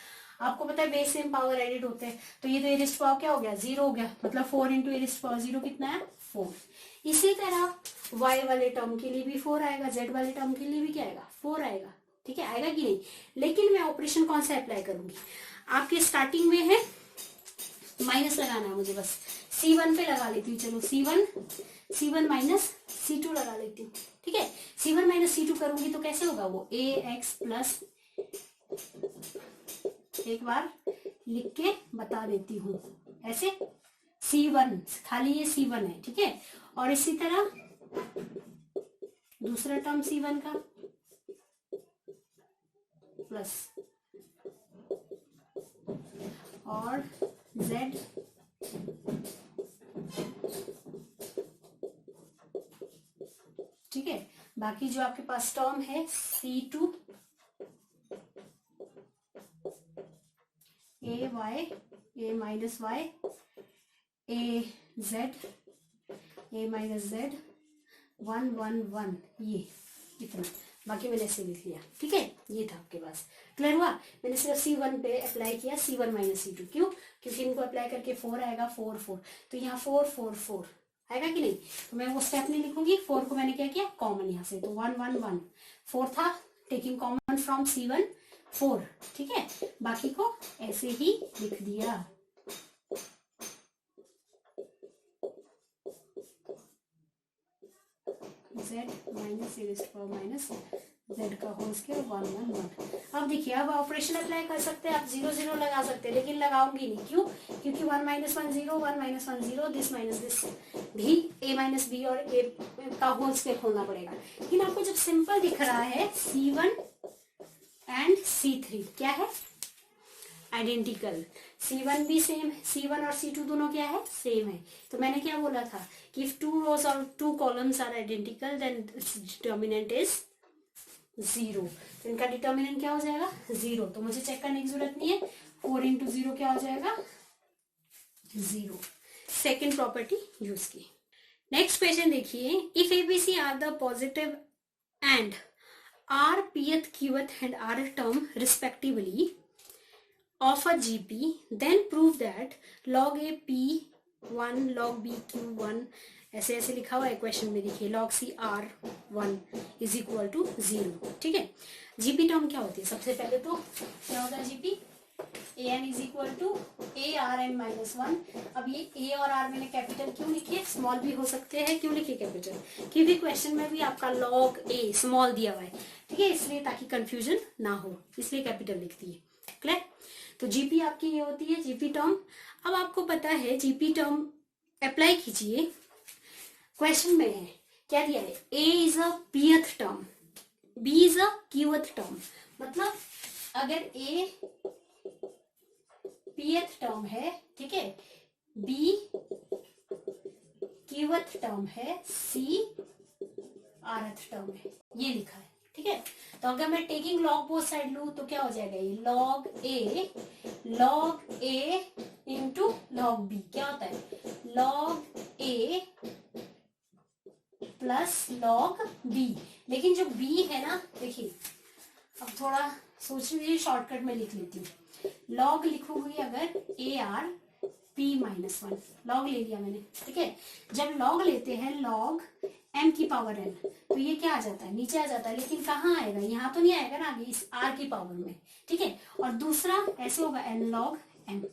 आपको पता है बेस सेम पावर एडेड होते हैं, तो ये तो ए रेज़ टू पावर क्या हो गया 0 हो गया, मतलब 4 into a raise to power 0 कितना है 4। इसी तरह y वाले टर्म के लिए भी 4 आएगा, z वाले टर्म के लिए भी क्या आएगा 4 आएगा, ठीक है, आएगा कि नहीं। लेकिन मैं ऑपरेशन कौन सा अप्लाई करूंगी, आपके स्टार्टिंग में है माइनस लगाना है मुझे, बस C1 पे लगा लेती हूँ, चलो C1 माइनस C2 लगा लेती हूँ, ठीक है, C1 माइनस C2 करूंगी तो कैसे होगा वो, ए एक्स प्लस, एक बार लिख के बता देती हूँ ऐसे, C1 खाली ये C1 है, ठीक है, और इसी तरह दूसरा टर्म C1 का प्लस, और Z ठीक है, बाकी जो आपके पास टर्म है C2 a y a minus y a z a minus z 1 1 1, ये इतना, बाकी मैंने ऐसे लिख लिया, ठीक है, ये था आपके पास, क्लियर हुआ। मैंने सिर्फ C1 पे अप्लाई किया, C1 माइनस C2, क्यों, क्योंकि इनको अप्लाई करके 4 आएगा, 4 4, तो यहाँ 4 4 4 आएगा कि नहीं, तो मैं वो स्टेप नहीं लिखूंगी, 4 को मैंने क्या किया कॉमन यहाँ से, तो 1 1 1 4 था, टेकिंग कॉमन फ्रॉम C1 4, ठीक है, बाकी को ऐसे ही लिख दिया। Z minus a raise to power minus Z का होल स्क्वायर 1 1 1। अब देखिए, अब ऑपरेशन अप्लाई कर सकते हैं आप, 0 0 लगा सकते हैं, लेकिन लगाऊंगी नहीं, क्यों, क्योंकि 1 minus 1 0 1 minus 1 0, this minus this भी a माइनस बी और a का होल स्क्वायर खोलना पड़ेगा। लेकिन आपको जब सिंपल दिख रहा है C1 एंड C3 क्या है आइडेंटिकल, C1 भी सेम है, C1 और C2 दोनों क्या है सेम है, तो मैंने क्या बोला था कि if 2 rows और 2 columns are identical then determinant is 0, तो इनका डिटर्मिनेंट क्या हो जाएगा 0, तो मुझे चेक करने की जरूरत नहीं है, 4 इंटू 0 क्या हो जाएगा 0। सेकेंड प्रॉपर्टी यूज की, नेक्स्ट क्वेश्चन देखिए, if A B C are the positive and are pth qth and r term respectively of a GP, then prove that log A P1 log B Q1 ऐसे ऐसे लिखा हुआ है क्वेश्चन में, देखिए log C R1 is equal to 0। ठीक है, GP term क्या होती है? सबसे पहले तो क्या होता है GP? an is equal to a r n minus one. अब ये ए और आर मैंने कैपिटल क्यों लिखे? स्मॉल भी हो सकते हैं, क्यों लिखे कैपिटल? क्योंकि क्वेश्चन में भी आपका log ए स्मॉल दिया हुआ है, ठीक है, इसलिए ताकि कंफ्यूजन ना हो, इसलिए कैपिटल लिख दिए। क्लियर? तो जीपी आपकी ये होती है जीपी टर्म। अब आपको पता है जीपी टर्म अप्लाई कीजिए, क्वेश्चन में है क्या दिया है? A is a pth term, B is a qth term. मतलब अगर ए पीएथ टर्म है, ठीक है, बी क्यूएथ टर्म है, सी आरथ टर्म है, ये लिखा है। ठीक है, तो अगर मैं टेकिंग लॉग बोथ साइड लू तो क्या हो जाएगा? ये लॉग ए इंटू लॉग बी क्या होता है? लॉग ए प्लस लॉग बी। लेकिन जो बी है ना, देखिए अब थोड़ा सोचने दीजिए, शॉर्टकट में लिख लेती हूँ। लॉग लिखूंगी अगर A R P minus one, log ले लिया मैंने। ठीक है, जब लॉग लेते हैं लॉग m की पावर n, तो ये क्या आ जाता है? नीचे आ जाता है। लेकिन कहाँ आएगा? यहाँ तो नहीं आएगा ना, आगे इस r की पावर में। ठीक है, और दूसरा ऐसे होगा n log m,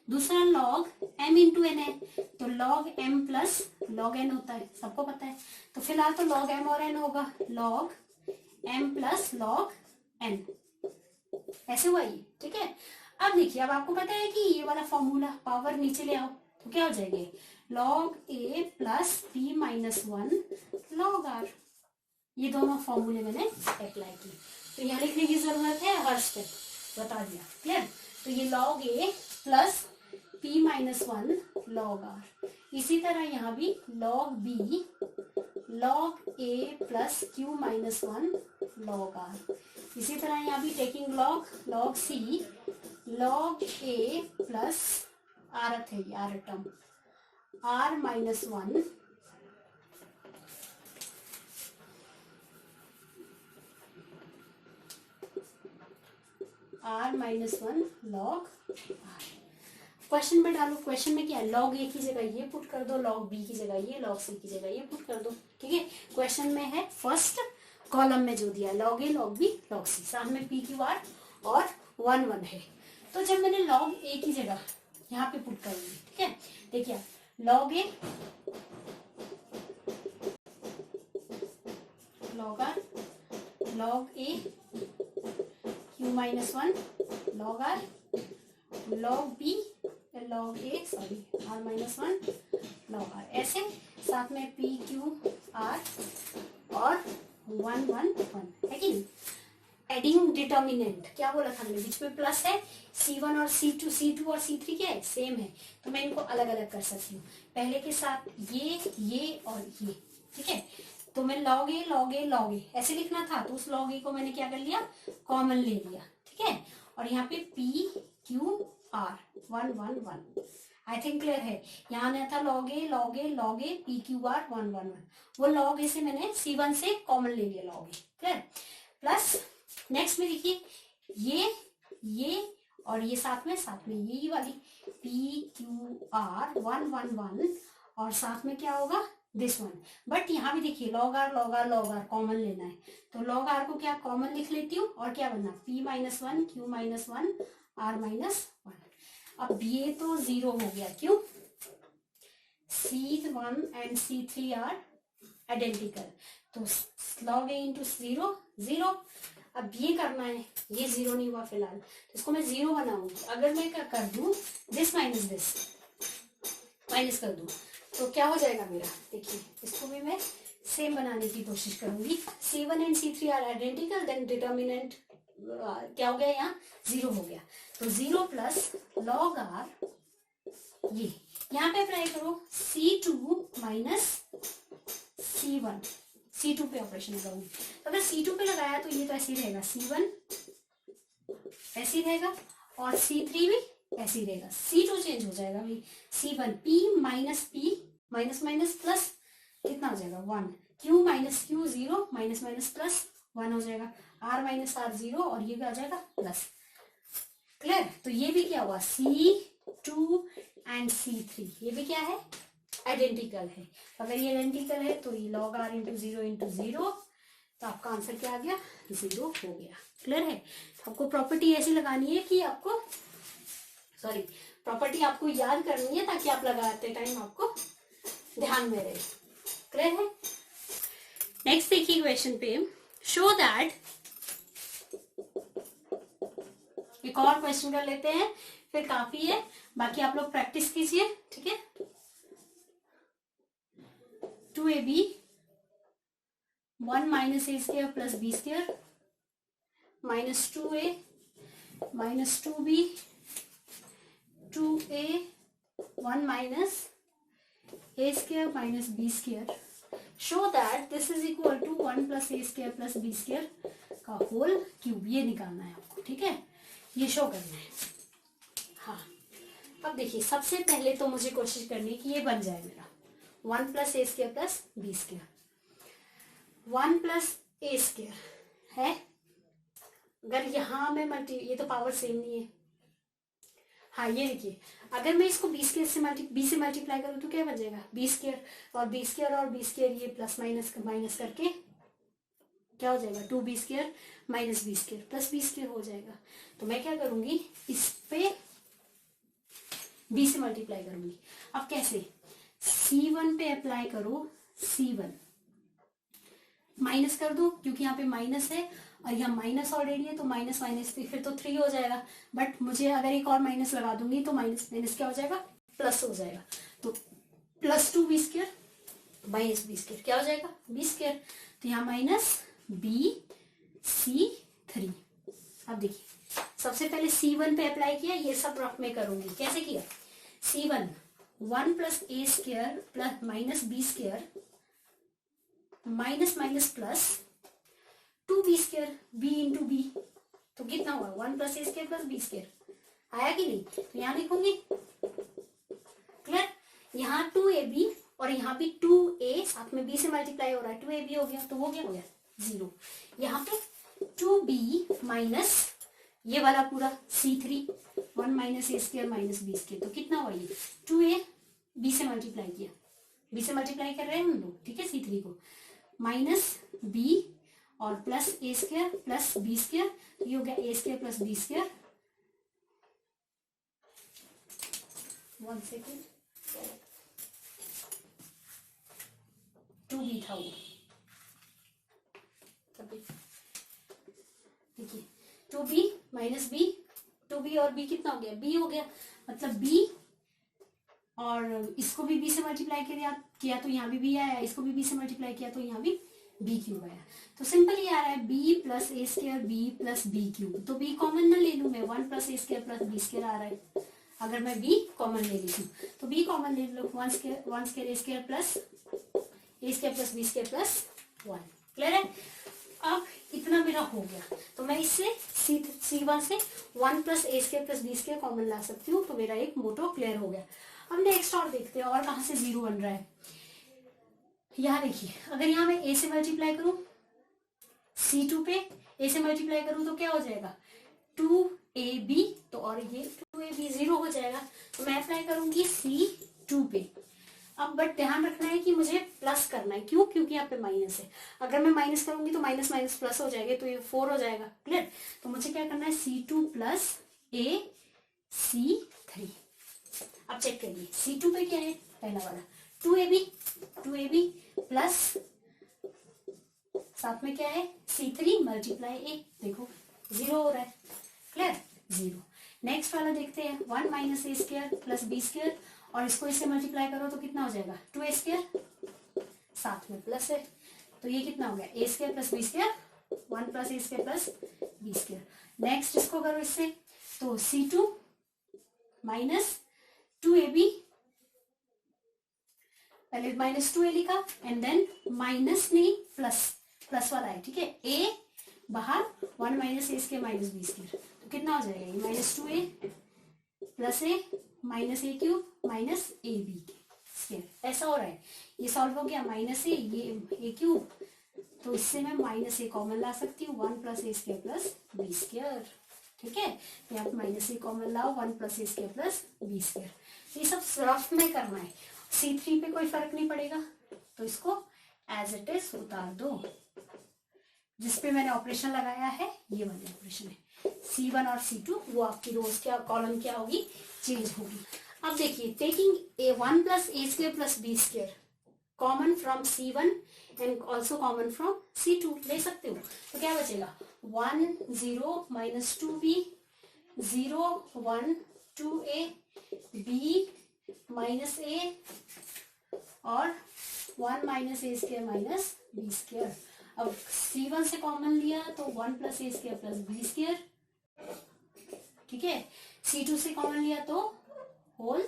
दूसरा log m इंटू n है, तो log m plus log n होता है, सबको पता है। तो फिलहाल तो log m और n होगा, log m plus log n, ऐसे हुआ ये। ठीक है, अब देखिए, अब आपको पता है कि ये वाला फॉर्मूला पावर नीचे ले आओ तो क्या हो जाएंगे? log a plus P minus one log r। ये दोनों फॉर्मूले मैंने अप्लाई किए, तो यहाँ लिखने की जरूरत है? हर स्टेप बता दिया। क्लियर? तो ये log a plus P minus one log r। इसी तरह यहाँ भी log b log a plus Q minus one log r। इसी तरह यहाँ भी taking log c log a plus rth है, R term r minus one r minus one log r। Question में डालो, क्वेश्चन में क्या है? log a की जगह ये पुट कर दो, log b की जगह ये, log c की जगह ये पुट कर दो। ठीक है, क्वेश्चन में है फर्स्ट कॉलम में जो दिया log a log b log c, साथ में p क्यू आर और 1 1 है। तो जब मैंने log a की जगह यहाँ पे पुट करूंगी, ठीक है, देखिए log a log r log a q minus one log r log b log a sorry r minus one log r, ऐसे साथ में p q r और 1 1 1 है कि नहीं? एडिंग डिटर्मिनेंट क्या बोला था मैंने? बीच में प्लस है, C1 और C2 और C3 क्या है? सेम है, तो मैं इनको अलग अलग कर सकती हूँ, पहले के साथ ये और ये। ठीक है, तो मैं log a ऐसे लिखना था, तो उस log a को मैंने क्या कर लिया? कॉमन ले लिया। ठीक है, और यहाँ पे P Q R 1 1 1। I think clear है? यहाँ नहीं था log a P Q R 1 1 1, वो log a से मैंने C1 से कॉमन ले लिया log a। Clear? Plus next में देखिए ये और ये साथ में ये वाली P Q R 1 1 1 और साथ में क्या होगा? This one. बट यहाँ भी देखिए log r कॉमन लेना है, तो log r को क्या कॉमन लिख लेती हूँ और क्या बनना? P minus one Q minus one R minus one. अब ये तो 0 हो गया, क्यों? C1 and C3 are identical, तो log a इंटू 0 0। अब ये करना है, ये 0 नहीं हुआ फिलहाल, तो इसको मैं 0 बनाऊंगी। अगर मैं क्या कर दूं? दिस माइनस कर दूं तो क्या हो जाएगा मेरा? देखिए, इसको भी मैं सेम बनाने की कोशिश करूंगी। C1 and C3 are identical, then determinant क्या हो गया? यहाँ 0 हो गया, तो 0 प्लस log r, ये यहाँ पे अप्लाई करो C2 माइनस C1, C2 पे ऑपरेशन लगाऊंगी। तो अगर C2 पे लगाया तो ये तो ऐसे ही रहेगा, C1 ऐसे ही रहेगा और C3 भी ऐसे ही रहेगा। C2 चेंज हो जाएगा भाई, C1 P minus minus plus कितना हो जाएगा 1, Q minus Q 0, minus minus plus 1 हो जाएगा, आर माइनस आर 0 और ये क्या हो जाएगा प्लस। क्लियर? तो ये भी क्या हुआ C2 एंड C3, ये भी क्या है आइडेंटिकल है। अगर ये आइडेंटिकल है तो ये log r इंटू 0 इंटू 0, तो आपका आंसर क्या आ गया 0 हो गया। क्लियर है? आपको प्रॉपर्टी ऐसी लगानी है कि आपको प्रॉपर्टी आपको याद करनी है ताकि आप लगाते टाइम आपको ध्यान में रहे। क्लियर है? नेक्स्ट देखिए क्वेश्चन पे, शो दैट, एक और क्वेश्चन कर लेते हैं फिर काफी है, बाकी आप लोग प्रैक्टिस कीजिए। ठीक है? 2ab 1 minus A square plus B square minus 2a minus 2b 2a 1 minus A square minus B square, show that this is equal to 1 plus A square plus B square का whole cube. ये निकालना है आपको। ठीक है? ये show करना है। हाँ, अब देखिए सबसे पहले तो मुझे कोशिश करनी है कि ये बन जाए मेरा 1 प्लस ए square plus B square. 1 plus ए स्क्वायर है, अगर यहां मैं ये तो पावर सेम नहीं है। हाँ, ये देखिए अगर मैं इसको बी स्क्वायर से मल्टीप्लाई करूँ तो क्या बन जाएगा बी स्क्वायर, और बी स्क्वायर और बी स्क्वायर ये प्लस माइनस करके क्या हो जाएगा 2b square minus B square plus B square हो जाएगा। तो मैं क्या करूंगी, इस पे b से मल्टीप्लाई करूंगी। अब कैसे, c1 पे अप्लाई करो, c1 माइनस कर दो क्योंकि यहाँ पे माइनस है और यहाँ माइनस ऑलरेडी है, तो माइनस माइनस फिर तो 3 हो जाएगा, बट मुझे अगर एक और माइनस लगा दूंगी तो माइनस माइनस क्या हो जाएगा प्लस हो जाएगा। तो plus 2b square minus B square क्या हो जाएगा बी स्क्वायर, तो यहाँ माइनस bc3। अब देखिए सबसे पहले c1 पे अप्लाई किया, ये सब रफ में करूंगी। कैसे किया, c1 1 प्लस ए square plus minus B square minus minus plus 2b square b into B, तो कितना हुआ 1 प्लस ए स्क्वायर प्लस बी स्क्वायर आया कि नहीं। तो यहाँ लिखूंगी। क्लियर? यहाँ 2ab और यहाँ भी 2a साथ में b से मल्टीप्लाई हो रहा है, 2ab हो गया, तो वो क्या हो गया 0। यहाँ पे 2b माइनस ये वाला पूरा c3 1 माइनस ए स्क्वायर माइनस बी स्क्वायर, तो कितना हुआ ये 2a b से मल्टीप्लाई किया, b से मल्टीप्लाई कर रहे हैं हम लोग। ठीक है? c3 को माइनस b और प्लस ए स्क्वायर प्लस बी स्क्वायर, तो ये हो गया A square plus B square. 1 second, 2b था वो, देखिए 2b माइनस b, 2b और b कितना हो गया b हो गया, मतलब b और इसको भी b से मल्टीप्लाई किया तो यहाँ भी b आया, इसको भी b से मल्टीप्लाई किया तो यहाँ भी b क्यूब आया। तो सिंपल ये आ रहा है b प्लस ए square b plus B cube, तो b कॉमन ना ले लूं मैं, 1 प्लस ए स्क्वायर प्लस बी स्क्वायर आ रहा है, अगर मैं b कॉमन ले लेती हूँ तो b कॉमन ले लो, 1 square A square plus A square plus B square plus 1। Clear है? अब इतना मेरा हो गया, तो मैं इससे c1 से 1 प्लस ए square plus B square common ला सकती हूँ, तो मेरा एक मोटो क्लियर हो गया। अब नेक्स्ट और देखते हैं और कहाँ से 0 बन रहा है। यहाँ देखिए अगर यहाँ मैं a से मल्टीप्लाई करूं, c2 पे a से मल्टीप्लाई करूं तो क्या हो जाएगा 2ab, तो और ये 2ab 0 हो जाएगा, तो मैं अप्लाई करूंगी c2 पे। अब बट ध्यान रखना है कि मुझे प्लस करना है, क्यों, क्योंकि यहाँ पे माइनस है, अगर मैं माइनस करूंगी तो माइनस माइनस प्लस हो जाएगा, तो ये 4 हो जाएगा। क्लियर? तो मुझे क्या करना है c2 प्लस a c3। अब चेक करिए c2 पे क्या है, पहला वाला 2ab प्लस साथ में क्या है c3 मल्टीप्लाई a, देखो 0 हो रहा है। क्लियर? 0। नेक्स्ट वाला देखते हैं 1 माइनस ए स्क्वायर प्लस बी स्क्वायर, और इसको इससे मल्टीप्लाई करो तो कितना हो जाएगा 2a स्क्वायर साथ में प्लस है, तो ये कितना हो गया A square plus B square 1 plus A square plus B square. Next इसको करो इससे, तो c2 माइनस 2ab, पहले माइनस 2a लिखा एंड देन माइनस नहीं प्लस वाला है। ठीक है? a बाहर 1 माइनस ए स्क्वायर माइनस बी स्क्वायर, तो कितना हो जाएगा ये -2a plus a minus a cube minus a b square, ऐसा हो रहा है। ये सॉल्व हो गया, माइनस ए, ये ए क्यूब, तो इससे मैं माइनस ए कॉमन ला सकती हूँ, 1 प्लस ए स्क्वायर प्लस बी स्क्वायर। ठीक है, यहाँ पे माइनस ए कॉमन लाओ, 1 प्लस ए स्क्वायर प्लस बी स्क्वायर। ये सब रफ में करना है, C3 पे कोई फर्क नहीं पड़ेगा, तो इसको एज इट इज उतार दो। जिसपे मैंने ऑपरेशन लगाया है ये वाले ऑपरेशन है, C1 और C2, वो आपकी रोज क्या कॉलम क्या होगी, चेंज होगी। अब देखिए, taking a 1 plus A square plus B square common from C1 and also common from C2 ले सकते हो, तो क्या बचेगा, 1 0 minus 2b, 0 1 2a, b minus a और 1 माइनस ए स्क्वायर माइनस बी स्क्वायर। अब C1 से कॉमन लिया तो 1 प्लस ए स्क्वायर प्लस बी स्क्वायर, ठीक है। C2 से कॉमन लिया तो होल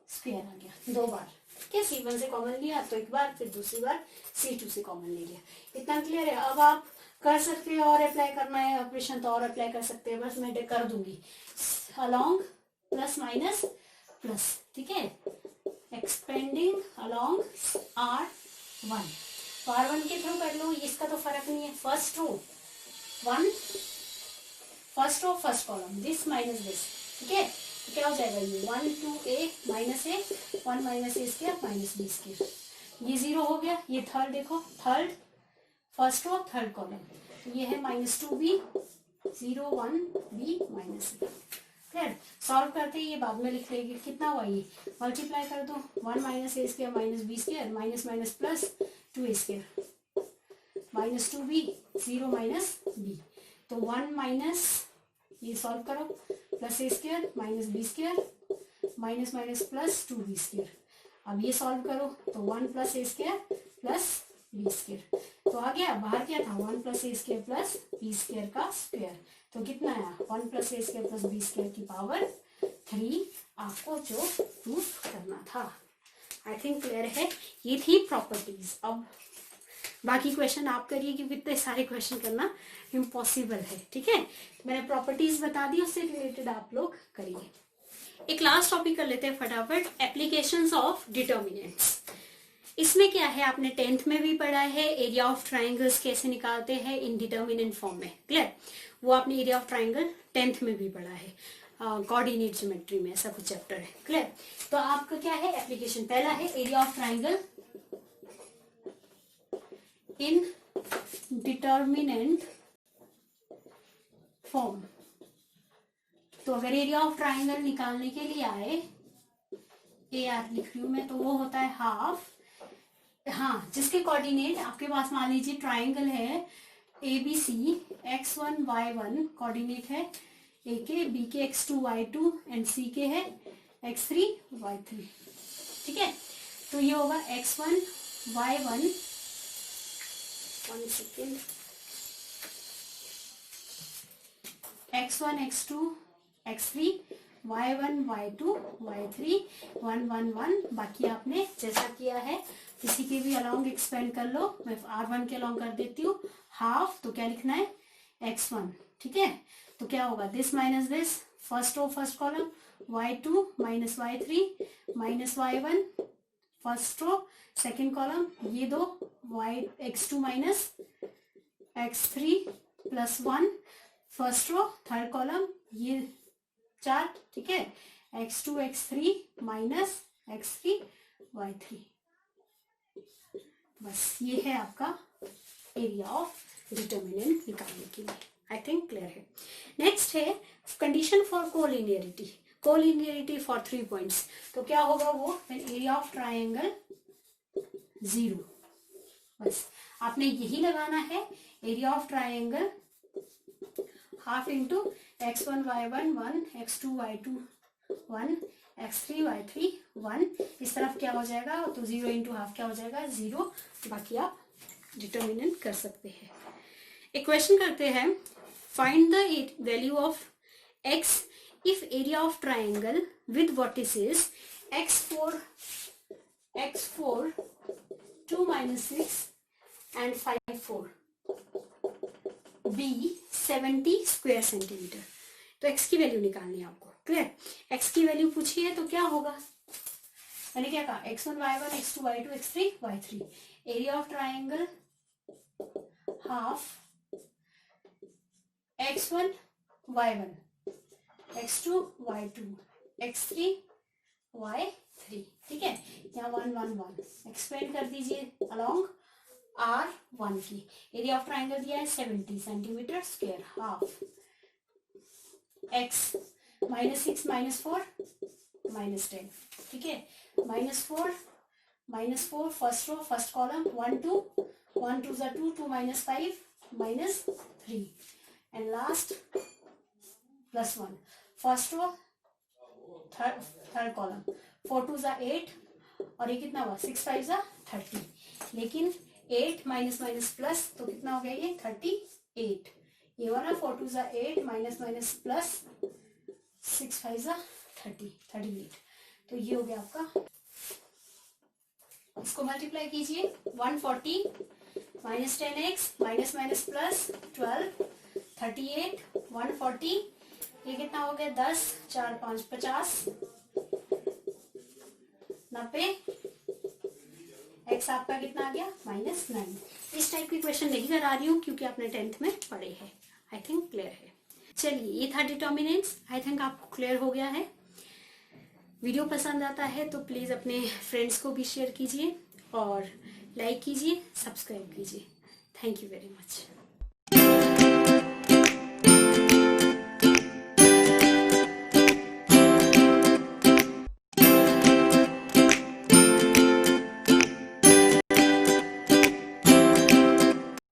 स्क्वायर आ गया, दो बार। ठीक है, C1 से कॉमन लिया तो एक बार, फिर दूसरी बार C2 से कॉमन ले लिया। इतना क्लियर है। अब आप कर सकते हैं, और अप्लाई करना है ऑपरेशन तो और अप्लाई कर सकते हैं, बस मैं कर दूंगी अलोंग प्लस माइनस प्लस। ठीक है, एक्सपेंडिंग अलोंग R1, तो R1 के थ्रू कर लो, इसका तो फर्क नहीं है। First row 1, first row first column, this minus this. ठीक है, तो क्या हो जाएगा, ये 1 2a minus a, 1 minus A square minus B square, ये 0 हो गया। ये थर्ड देखो, third first row third column, ये है माइनस 2b, 0 1 b माइनस ए। फिर सॉल्व करते हैं, ये बाद में लिख लेंगे। कितना हुआ, ये मल्टीप्लाई कर दो, 1 माइनस ए square minus B square, minus minus plus 2a square minus 2b, 0 minus b, तो 1 माइनस, ये सॉल्व करो, प्लस ए square minus B square minus minus plus 2b square. अब ये सॉल्व करो तो 1 प्लस ए स्क्वायर प्लस बी स्क्वायर, तो आ गया, बाहर क्या था, 1 प्लस ए स्क्वायर प्लस बी स्क्वायर का स्क्वायर, तो कितना आया, 1 प्लस ए स्क्वायर प्लस बी स्क्वायर की पावर 3, आपको जो प्रूफ करना था। आई थिंक क्लियर है, ये थी प्रॉपर्टीज। अब बाकी क्वेश्चन आप करिए, क्योंकि इतने सारे क्वेश्चन करना इम्पॉसिबल है। ठीक है, मैंने प्रॉपर्टीज बता दी, उससे रिलेटेड आप लोग करिए। एक लास्ट टॉपिक कर लेते हैं फटाफट, एप्लीकेशंस ऑफ डिटर्मिनेंट्स। इसमें क्या है, आपने 10th में भी पढ़ा है, एरिया ऑफ ट्राइंगल्स कैसे निकालते हैं इनडिटर्मिनेंट फॉर्म में, क्लियर। वो आपने एरिया ऑफ ट्राइंगल 10th में भी पढ़ा है, कोऑर्डिनेट ज्योमेट्री में ऐसा कुछ चैप्टर है, क्लियर। तो आपका क्या है एप्लीकेशन, पहला है area of triangle in determinant form. तो अगर एरिया ऑफ ट्राइंगल निकालने के लिए आए, ए आर लिख रही हूं मैं, तो वो होता है हाफ, हाँ, जिसके कोऑर्डिनेट आपके पास मान लीजिए ट्राइंगल है a B C, x1 y1 coordinate है ए के, बी के x2 y2 एंड सी के है x3 y3। ठीक है, तो ये होगा x1 y1, 1 second, x1 x2 x3 y1 y2 y3 1 1 1। बाकी आपने जैसा किया है, किसी के भी अलोंग एक्सपेंड कर लो, मैं R1 के अलोंग कर देती हूँ, हाफ, तो क्या लिखना है x1। ठीक है, तो क्या होगा, this minus this, first row first column, y2 minus y3 minus y1 first row second column, ये दो x2 minus x3 plus 1 first row third column, ये 4। ठीक है, x2 x3 minus x3 y3। बस ये है आपका एरिया ऑफ डिटर्मिनेंट निकालने के लिए। आई थिंक क्लियर है। नेक्स्ट है condition for collinearity, collinearity for 3 points. तो क्या होगा वो, एरिया ऑफ ट्राइंगल 0। बस आपने यही लगाना है, area of triangle half into x1 y1 1, x2 y2 1, x3 y3 1। इस तरफ क्या हो जाएगा, तो 0 इंटू हाफ क्या हो जाएगा 0। बाकी आप डिटर्मिनेंट कर सकते हैं। एक क्वेश्चन करते हैं, find the value of x if area of triangle with vertices x4 2 minus 6 and 5 4 b 70 square centimetre. तो x की वैल्यू निकालनी है आपको, क्लियर। x की वैल्यू पूछी है तो क्या होगा, मैंने क्या कहा, x1 y1 x2 y2 x3 y3। Area of triangle half x1 y1 x2 y2 x3 y3। ठीक है, यहाँ 1 1 1 एक्सपेंड कर दीजिए अलॉन्ग R1 की। एरिया ऑफ ट्राइंगल दिया है 70 सेंटीमीटर स्क्वायर। Half x -6 -4 -10। ठीक है, -4 फर्स्ट रो फर्स्ट कॉलम 1 2 1 2 ज़ा 2 2 -5 -3 and last +1 first row third column 4 2 ज़ा 8 और ये कितना हुआ 6 5 ज़ा 30। लेकिन 8 माइनस माइनस प्लस तो कितना हो गया ये 38। ये हुआ ना 4 2 ज़ा 8 माइनस माइनस प्लस 6 5 ज़ा 38। तो ये हो गया आपका। इसको मल्टीप्लाई कीजिए 140 minus 10x minus minus plus 12 38 140। ये कितना हो गया 10 4 5 50 90। x आपका कितना आ गया -9। इस टाइप की क्वेश्चन नहीं करा रही हूँ क्योंकि आपने 10th में पढ़े हैं। आई थिंक क्लियर है। चलिए, ये था डिटर्मिनेंट्स। आई थिंक आपको क्लियर हो गया है। वीडियो पसंद आता है तो प्लीज़ अपने फ्रेंड्स को भी शेयर कीजिए और लाइक कीजिए, सब्सक्राइब कीजिए। Thank you very much.